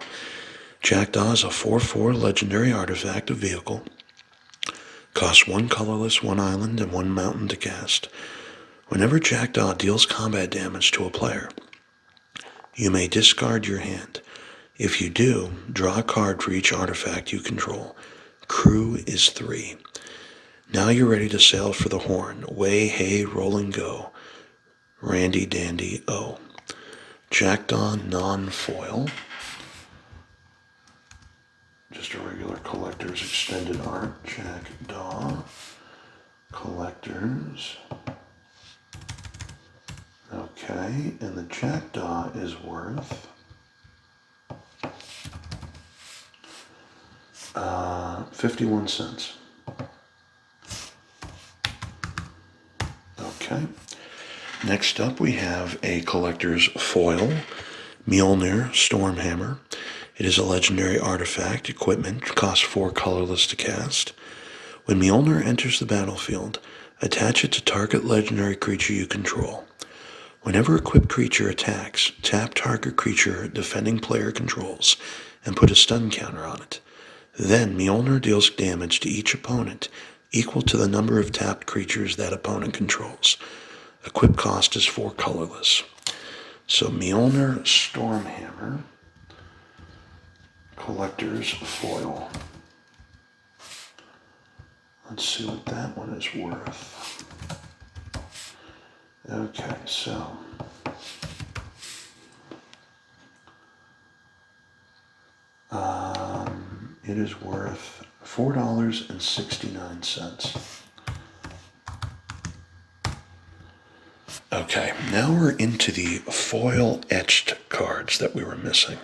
Jackdaw is a 4/4 legendary artifact of vehicle. Costs 1 colorless, 1 island, and 1 mountain to cast. Whenever Jackdaw deals combat damage to a player, you may discard your hand. If you do, draw a card for each artifact you control. Crew is 3. Now you're ready to sail for the Horn. Way, hey, roll and go. Randy Dandy O. Jackdaw non-foil. Just a regular collector's extended art. Jackdaw. Collectors. Okay, and the Jackdaw is worth 51 cents. Okay. Next up, we have a collector's foil, Mjolnir Stormhammer. It is a legendary artifact equipment, costs 4 colorless to cast. When Mjolnir enters the battlefield, attach it to target legendary creature you control. Whenever equipped creature attacks, tap target creature defending player controls and put a stun counter on it. Then Mjolnir deals damage to each opponent equal to the number of tapped creatures that opponent controls. Equip cost is 4 colorless. So Mjolnir Stormhammer, collector's foil. Let's see what that one is worth. Okay, so it is worth $4.69. Okay, now we're into the foil etched cards that we were missing.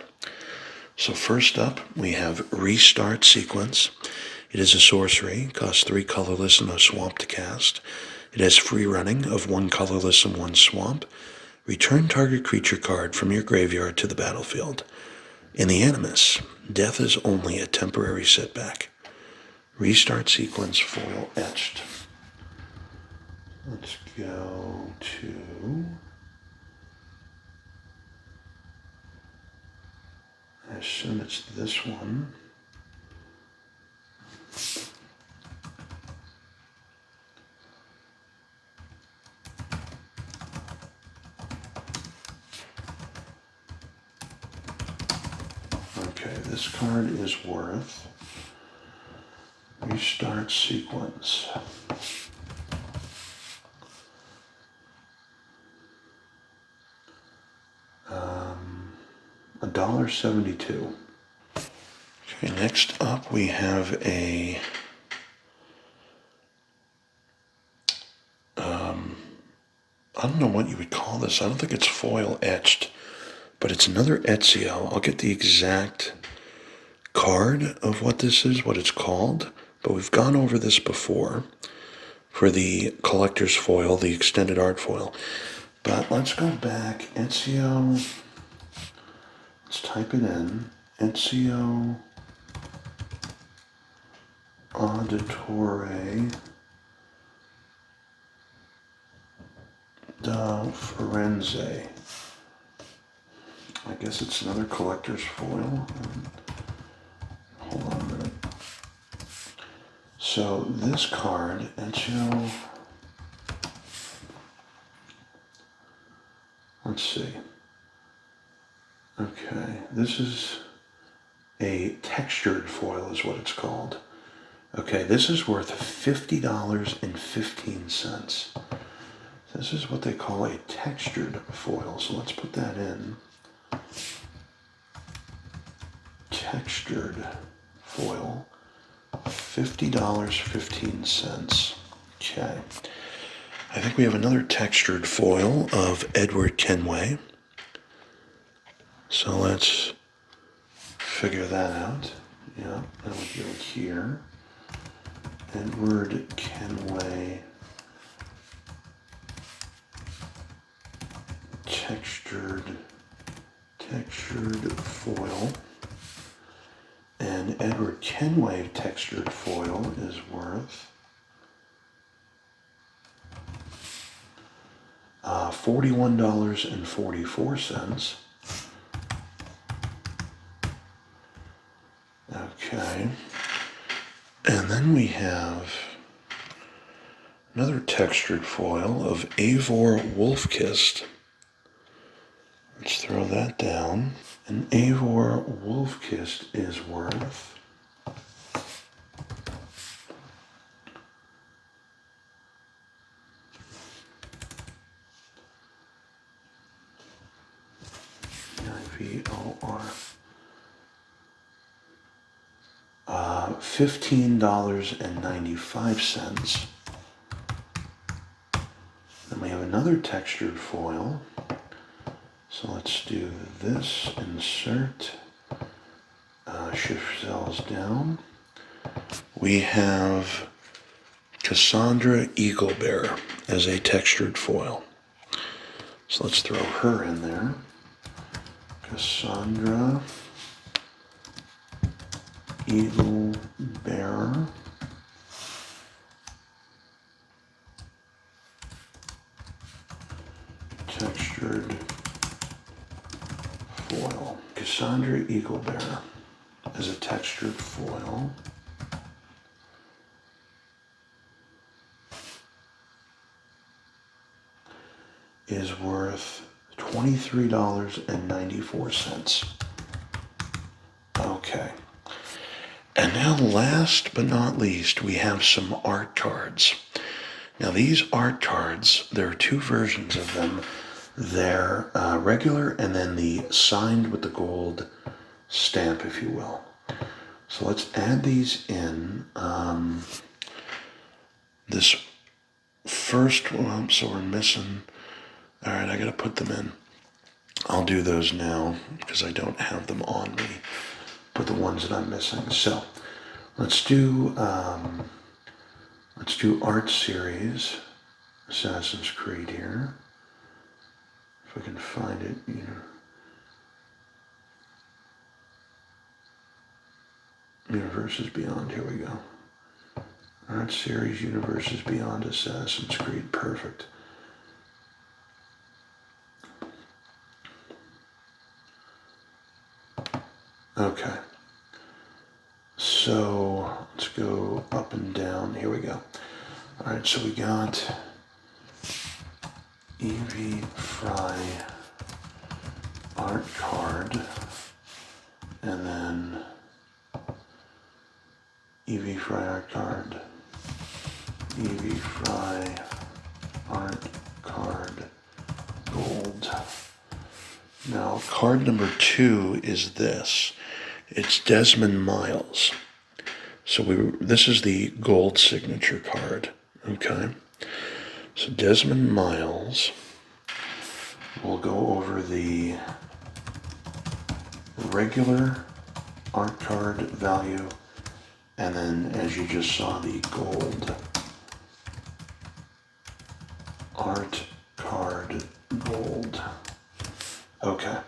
So first up, we have Restart Sequence. It is a sorcery, costs 3 colorless and a swamp to cast. It has free running of 1 colorless and 1 swamp. Return target creature card from your graveyard to the battlefield. In the Animus, death is only a temporary setback. Restart Sequence foil etched. Let's go to... I assume it's this one. Okay, this card is worth Restart Sequence. $1.72. Okay, next up we have a I don't know what you would call this. I don't think it's foil etched, but it's another Ezio. I'll get the exact card of what this is, what it's called, but we've gone over this before for the collector's foil, the extended art foil. But let's go back. Ezio, let's type it in. Ezio Auditore da Firenze. I guess it's another collector's foil. Hold on a minute. So this card, Ezio, let's see. Okay, this is a textured foil is what it's called. Okay, this is worth $50.15. This is what they call a textured foil, so let's put that in. Textured foil, $50.15. Okay. I think we have another textured foil of Edward Kenway. So let's figure that out. Yeah, that would go here. Edward Kenway textured foil. And Edward Kenway textured foil is worth $41.44. Okay. And then we have another textured foil of Avor Wolf-Kissed. Let's throw that down. An Avor Wolf-Kissed is worth IVOR $15.95. Then we have another textured foil. So let's do this, insert, shift cells down. We have Cassandra Eaglebearer as a textured foil. So let's throw her in there. Cassandra Eaglebearer. Textured foil. Cassandra Eaglebearer as a textured foil. Is worth $23.94. Okay. And now last but not least, we have some art cards. Now these art cards, there are two versions of them. They're regular and then the signed with the gold stamp, if you will. So let's add these in. This first one, so we're missing. All right, I gotta put them in. I'll do those now because I don't have them on me. Put the ones that I'm missing. So let's do Art Series Assassin's Creed here. If I can find it, Universes Beyond. Here we go. Art Series Universes Beyond Assassin's Creed. Perfect. Okay, so let's go up and down. Here we go. All right, so we got Evie Fry art card, and then Evie Fry art card, Evie Fry art card, gold. Now, card number 2 is this. It's Desmond Miles. So this is the gold signature card, okay? So Desmond Miles, we'll go over the regular art card value, and then as you just saw, the gold art card gold. Okay.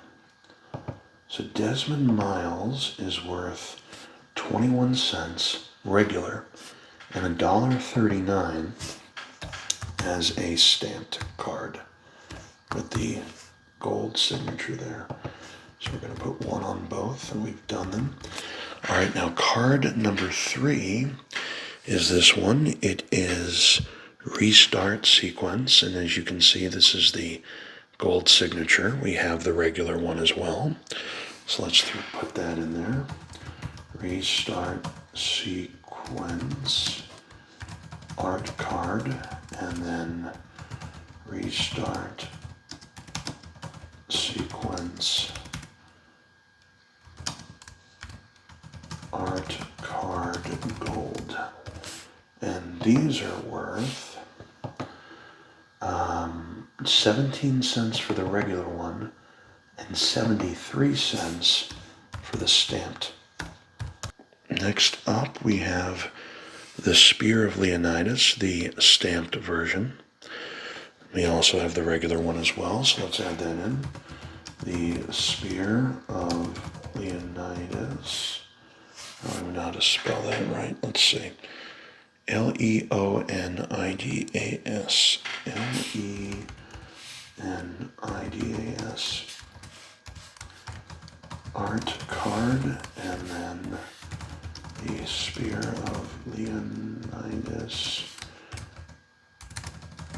So Desmond Miles is worth 21 cents regular and $1.39 as a stamped card with the gold signature there. So we're going to put one on both, and we've done them. All right, now card number 3 is this one. It is Restart Sequence, and as you can see, this is the gold signature. We have the regular one as well. So let's put that in there. Restart Sequence art card, and then Restart Sequence art card gold. And these are worth 17 cents for the regular one and 73 cents for the stamped. Next up, we have the Spear of Leonidas, the stamped version. We also have the regular one as well, so let's add that in. The Spear of Leonidas. I don't even know how to spell that right. Let's see. Leonidas. art card, and then the Spear of Leonidas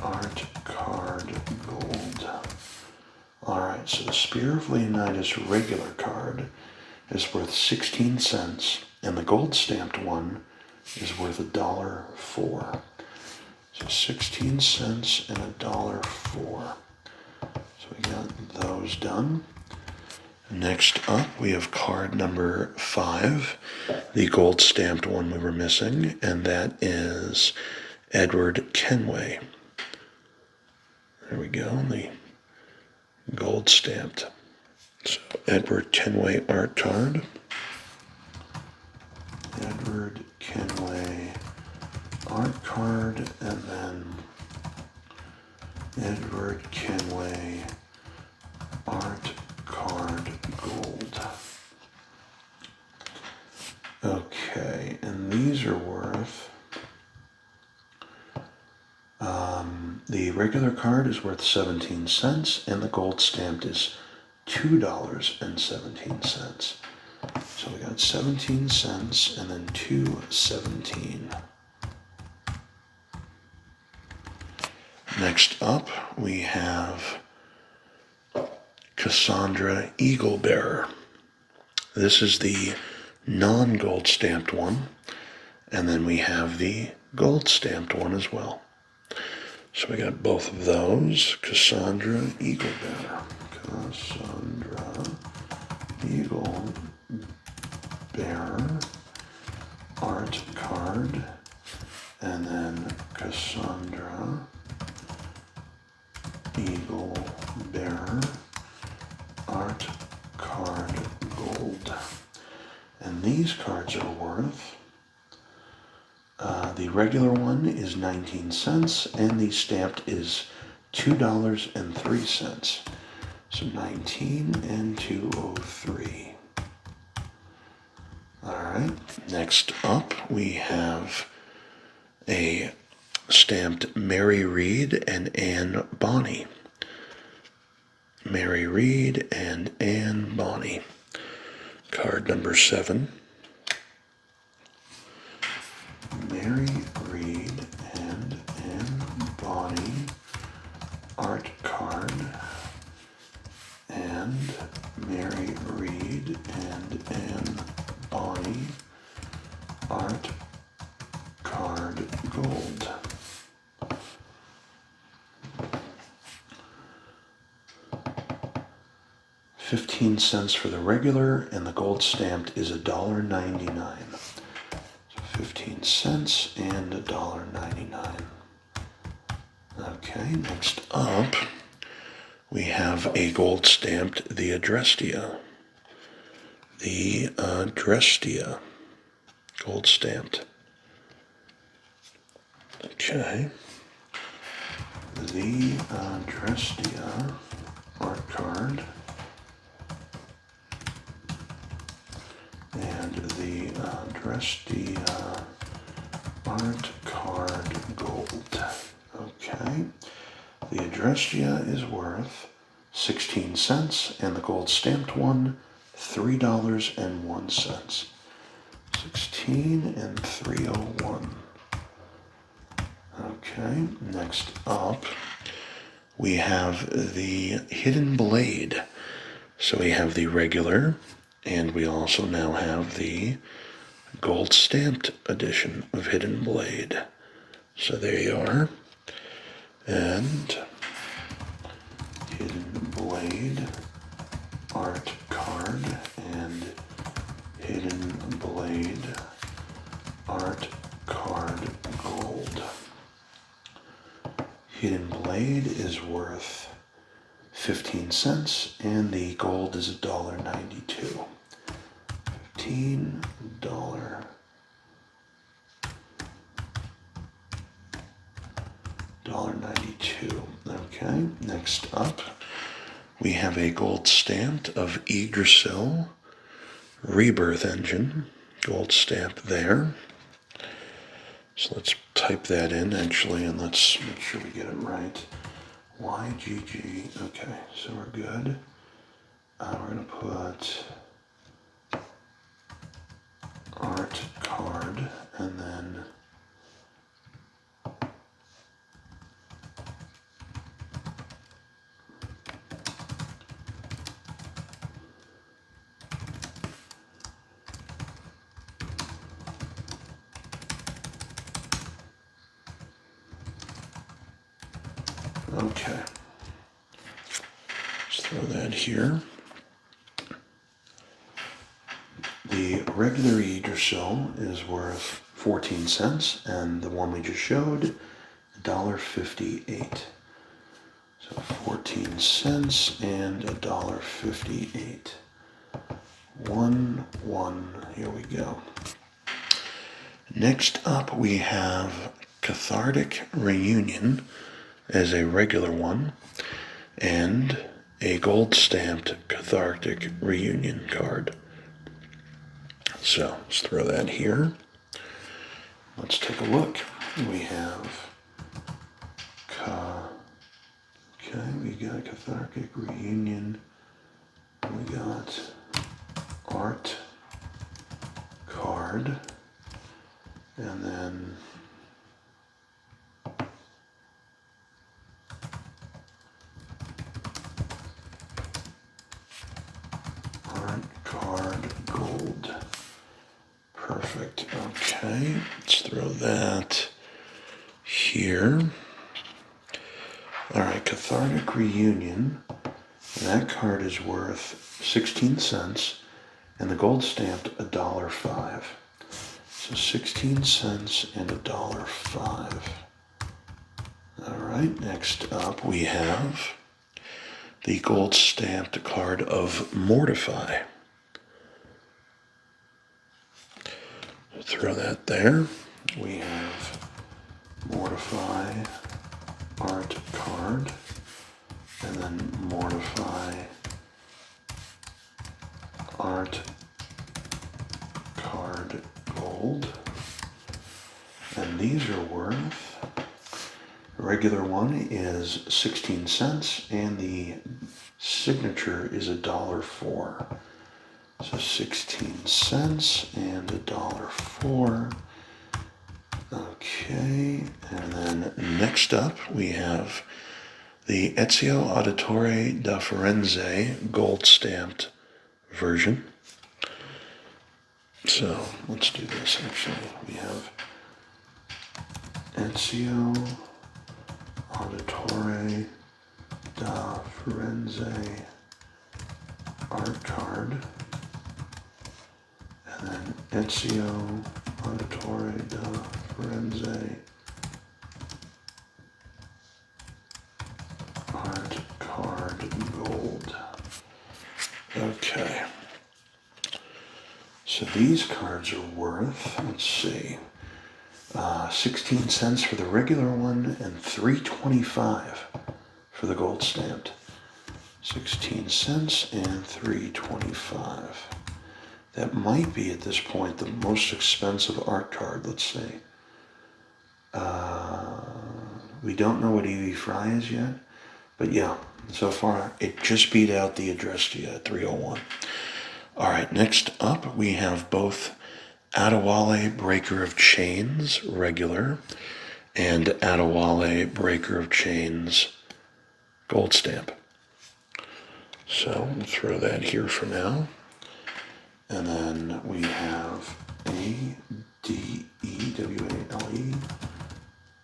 art card gold. Alright, so the Spear of Leonidas regular card is worth 16 cents, and the gold stamped one is worth $1.04. So 16 cents and $1.04. So we got those done. Next up, we have card number 5, the gold stamped one we were missing, and that is Edward Kenway. There we go, the gold stamped. So Edward Kenway art card. Edward Kenway art card, and then Edward Kenway art card gold. Okay, and these are worth, the regular card is worth 17 cents, and the gold stamped is $2.17. So we got 17 cents and then 2.17. Next up, we have Cassandra Eagle Bearer. This is the non-gold stamped one, and then we have the gold stamped one as well. So we got both of those. Cassandra Eagle Bearer. Cassandra Eagle Bearer art card, and then Cassandra Eagle Bearer art card gold. And these cards are worth, the regular one is 19 cents, and the stamped is $2.03. So 19 and 2.03. Alright, next up we have a stamped Mary Read and Anne Bonny. Mary Read and Anne Bonny. Card number 7. Mary Read and Anne Bonny art card, and Mary Read and Anne Bonny art card gold. $0.15 for the regular, and the gold stamped is $1.99. So 15 cents and $1.99. Okay, next up we have a gold stamped the Adrestia. The Adrestia. Gold stamped. Okay. The Adrestia art card. And the Adrestia art card gold. Okay. The Adrestia is worth 16 cents, and the gold stamped one, $3.01. 16 and 3.01. Okay, next up, we have the Hidden Blade. So we have the regular, and we also now have the gold stamped edition of Hidden Blade. So there you are. And Hidden Blade art card, and Hidden Blade art card gold. Hidden Blade is worth 15 cents, and the gold is $1.92. $15. $1.92. Okay, next up, we have a gold stamped of Yggdrasil Rebirth Engine. Gold stamp there. So let's type that in actually, and let's make sure we get it right. YGG. Okay, so we're good. We're going to put card, and then okay. Let's throw that here. The regular Yggdrasil is worth 14 cents, and the one we just showed, $1.58. So 14 cents and $1.58. 1, here we go. Next up we have Cathartic Reunion as a regular one, and a gold stamped Cathartic Reunion card. So let's throw that here. Let's take a look. We have we got Cathartic Reunion. We got art card, and then art card gold. Perfect. Okay, let's throw that here. All right, Cathartic Reunion. That card is worth 16 cents, and the gold stamped $1.05. So 16 cents and $1.05. All right, next up we have the gold stamped card of Mortify. Throw that there. We have Mortify art card, and then Mortify art card gold. And these are worth, the regular one is 16 cents, and the signature is $1.04. So 16 cents and $1.04. Okay, and then next up we have the Ezio Auditore da Firenze gold stamped version. So let's do this actually. We have Ezio Auditore da Firenze art card, and then Ezio Auditore da Firenze art card gold. Okay. So these cards are worth, let's see, 16 cents for the regular one and $3.25 for the gold stamped. 16 cents and $3.25. That might be at this point the most expensive art card, let's say. We don't know what Evie Fry is yet, but yeah, so far it just beat out the Adrestia at 301. All right, next up we have both Adewale Breaker of Chains regular and Adewale Breaker of Chains gold stamp. So we'll throw that here for now. And then we have Adewale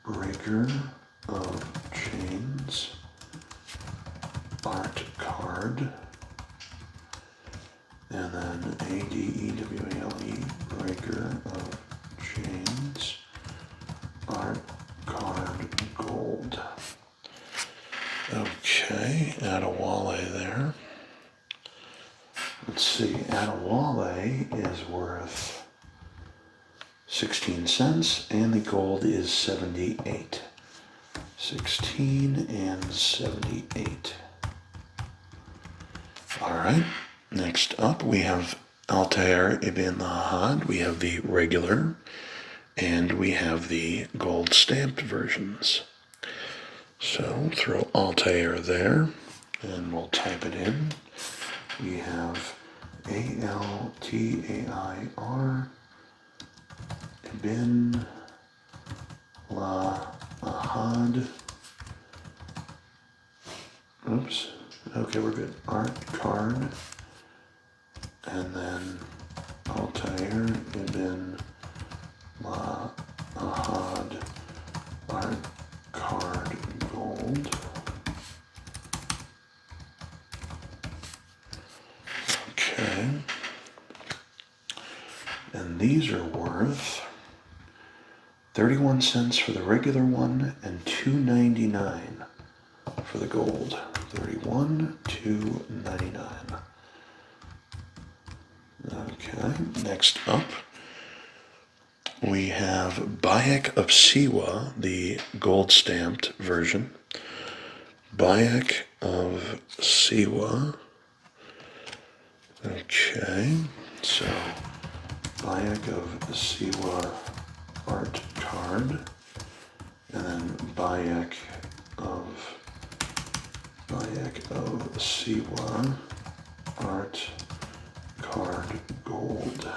Breaker of Chains art card. And then Adewale Breaker of Chains art card gold. Okay, Adewale there. Let's see, Adewale is worth 16 cents, and the gold is 78. 16 and 78. All right, next up we have Altair Ibn Lahad. We have the regular, and we have the gold stamped versions. So throw Altair there, and we'll type it in. We have Altair Bin Lahad. Oops. Okay, we're good. Art card. And then Altair ibn Lahad art card gold. Okay. And these are worth 31 cents for the regular one and $2.99 for the gold. 31, $2.99. Okay, next up we have Bayek of Siwa, the gold stamped version. Bayek of Siwa. Okay, so Bayek of Siwa art card, and then Bayek of Siwa art card gold.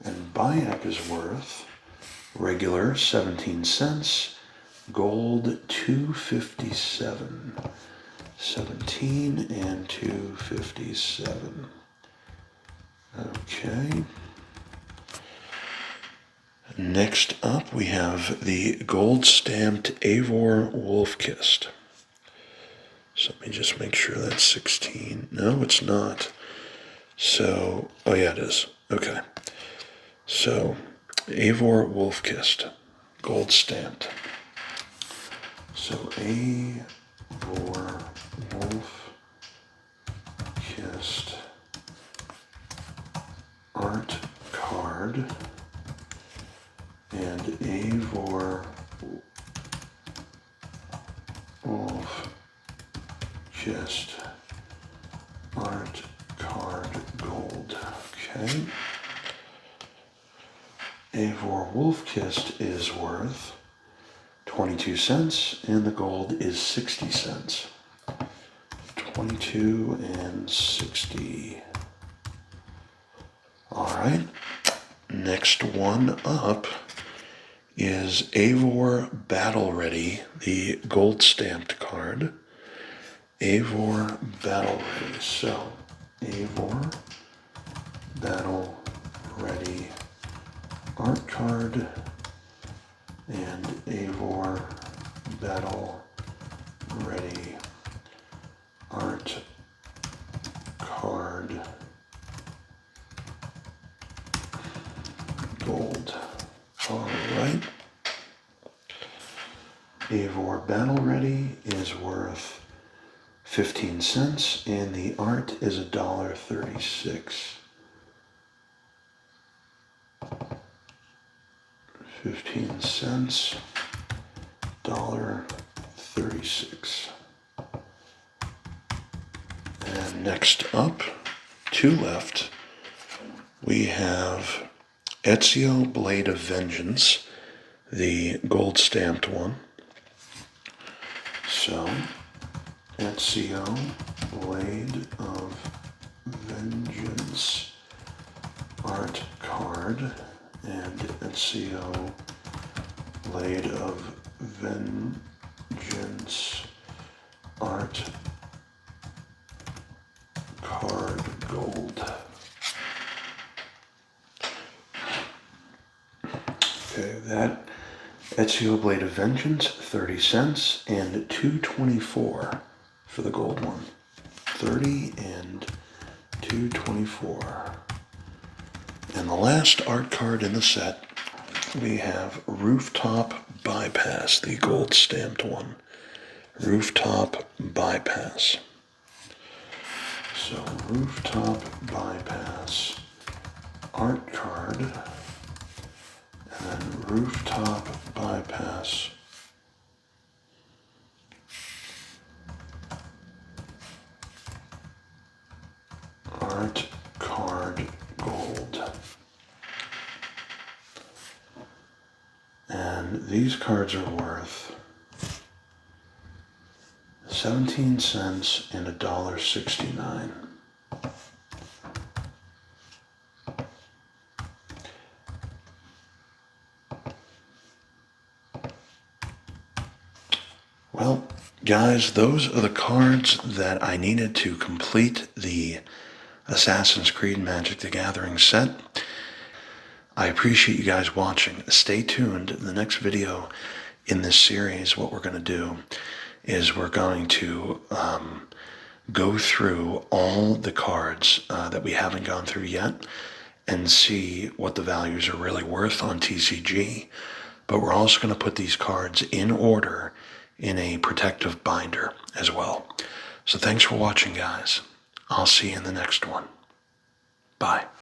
And Bayek is worth regular 17 cents, gold $2.57. 17 and $2.57. Okay. Next up, we have the gold stamped Avor Wolf-Kissed. So let me just make sure that's 16. No, it's not. So, oh yeah, it is. Okay. So, Avor Wolf-Kissed, gold stamped. So, Avor Wolf-Kissed art card, and Avor Wolf-Kissed art card gold. Okay. Avor Wolf-Kissed is worth 22 cents, and the gold is 60 cents. 22 and 60. All right. Next one up is Avor Battle Ready, the gold stamped card. Avor Battle Ready. So, Avor Battle Ready art card, and Avor Battle Ready art card gold. All right. Avor Battle Ready is worth 15 cents, and the art is $1.36. 15 cents, $1.36. And next up, two left, we have Ezio Blade of Vengeance, the gold stamped one. So, Ezio Blade of Vengeance art card, and Ezio Blade of Vengeance art card gold. Okay, that Ezio Blade of Vengeance, 30 cents, and $2.24 for the gold one. 30 and $2.24. And the last art card in the set, we have Rooftop Bypass, the gold stamped one. Rooftop Bypass. So, Rooftop Bypass art card, and then Rooftop Bypass art card gold. And these cards are worth 17 cents and $1.69. guys, those are the cards that I needed to complete the Assassin's Creed Magic the Gathering set. I appreciate you guys watching. Stay tuned. The next video in this series, what we're going to do is we're going to go through all the cards that we haven't gone through yet and see what the values are really worth on TCG. But we're also going to put these cards in order in a protective binder as well. So thanks for watching, guys. I'll see you in the next one. Bye.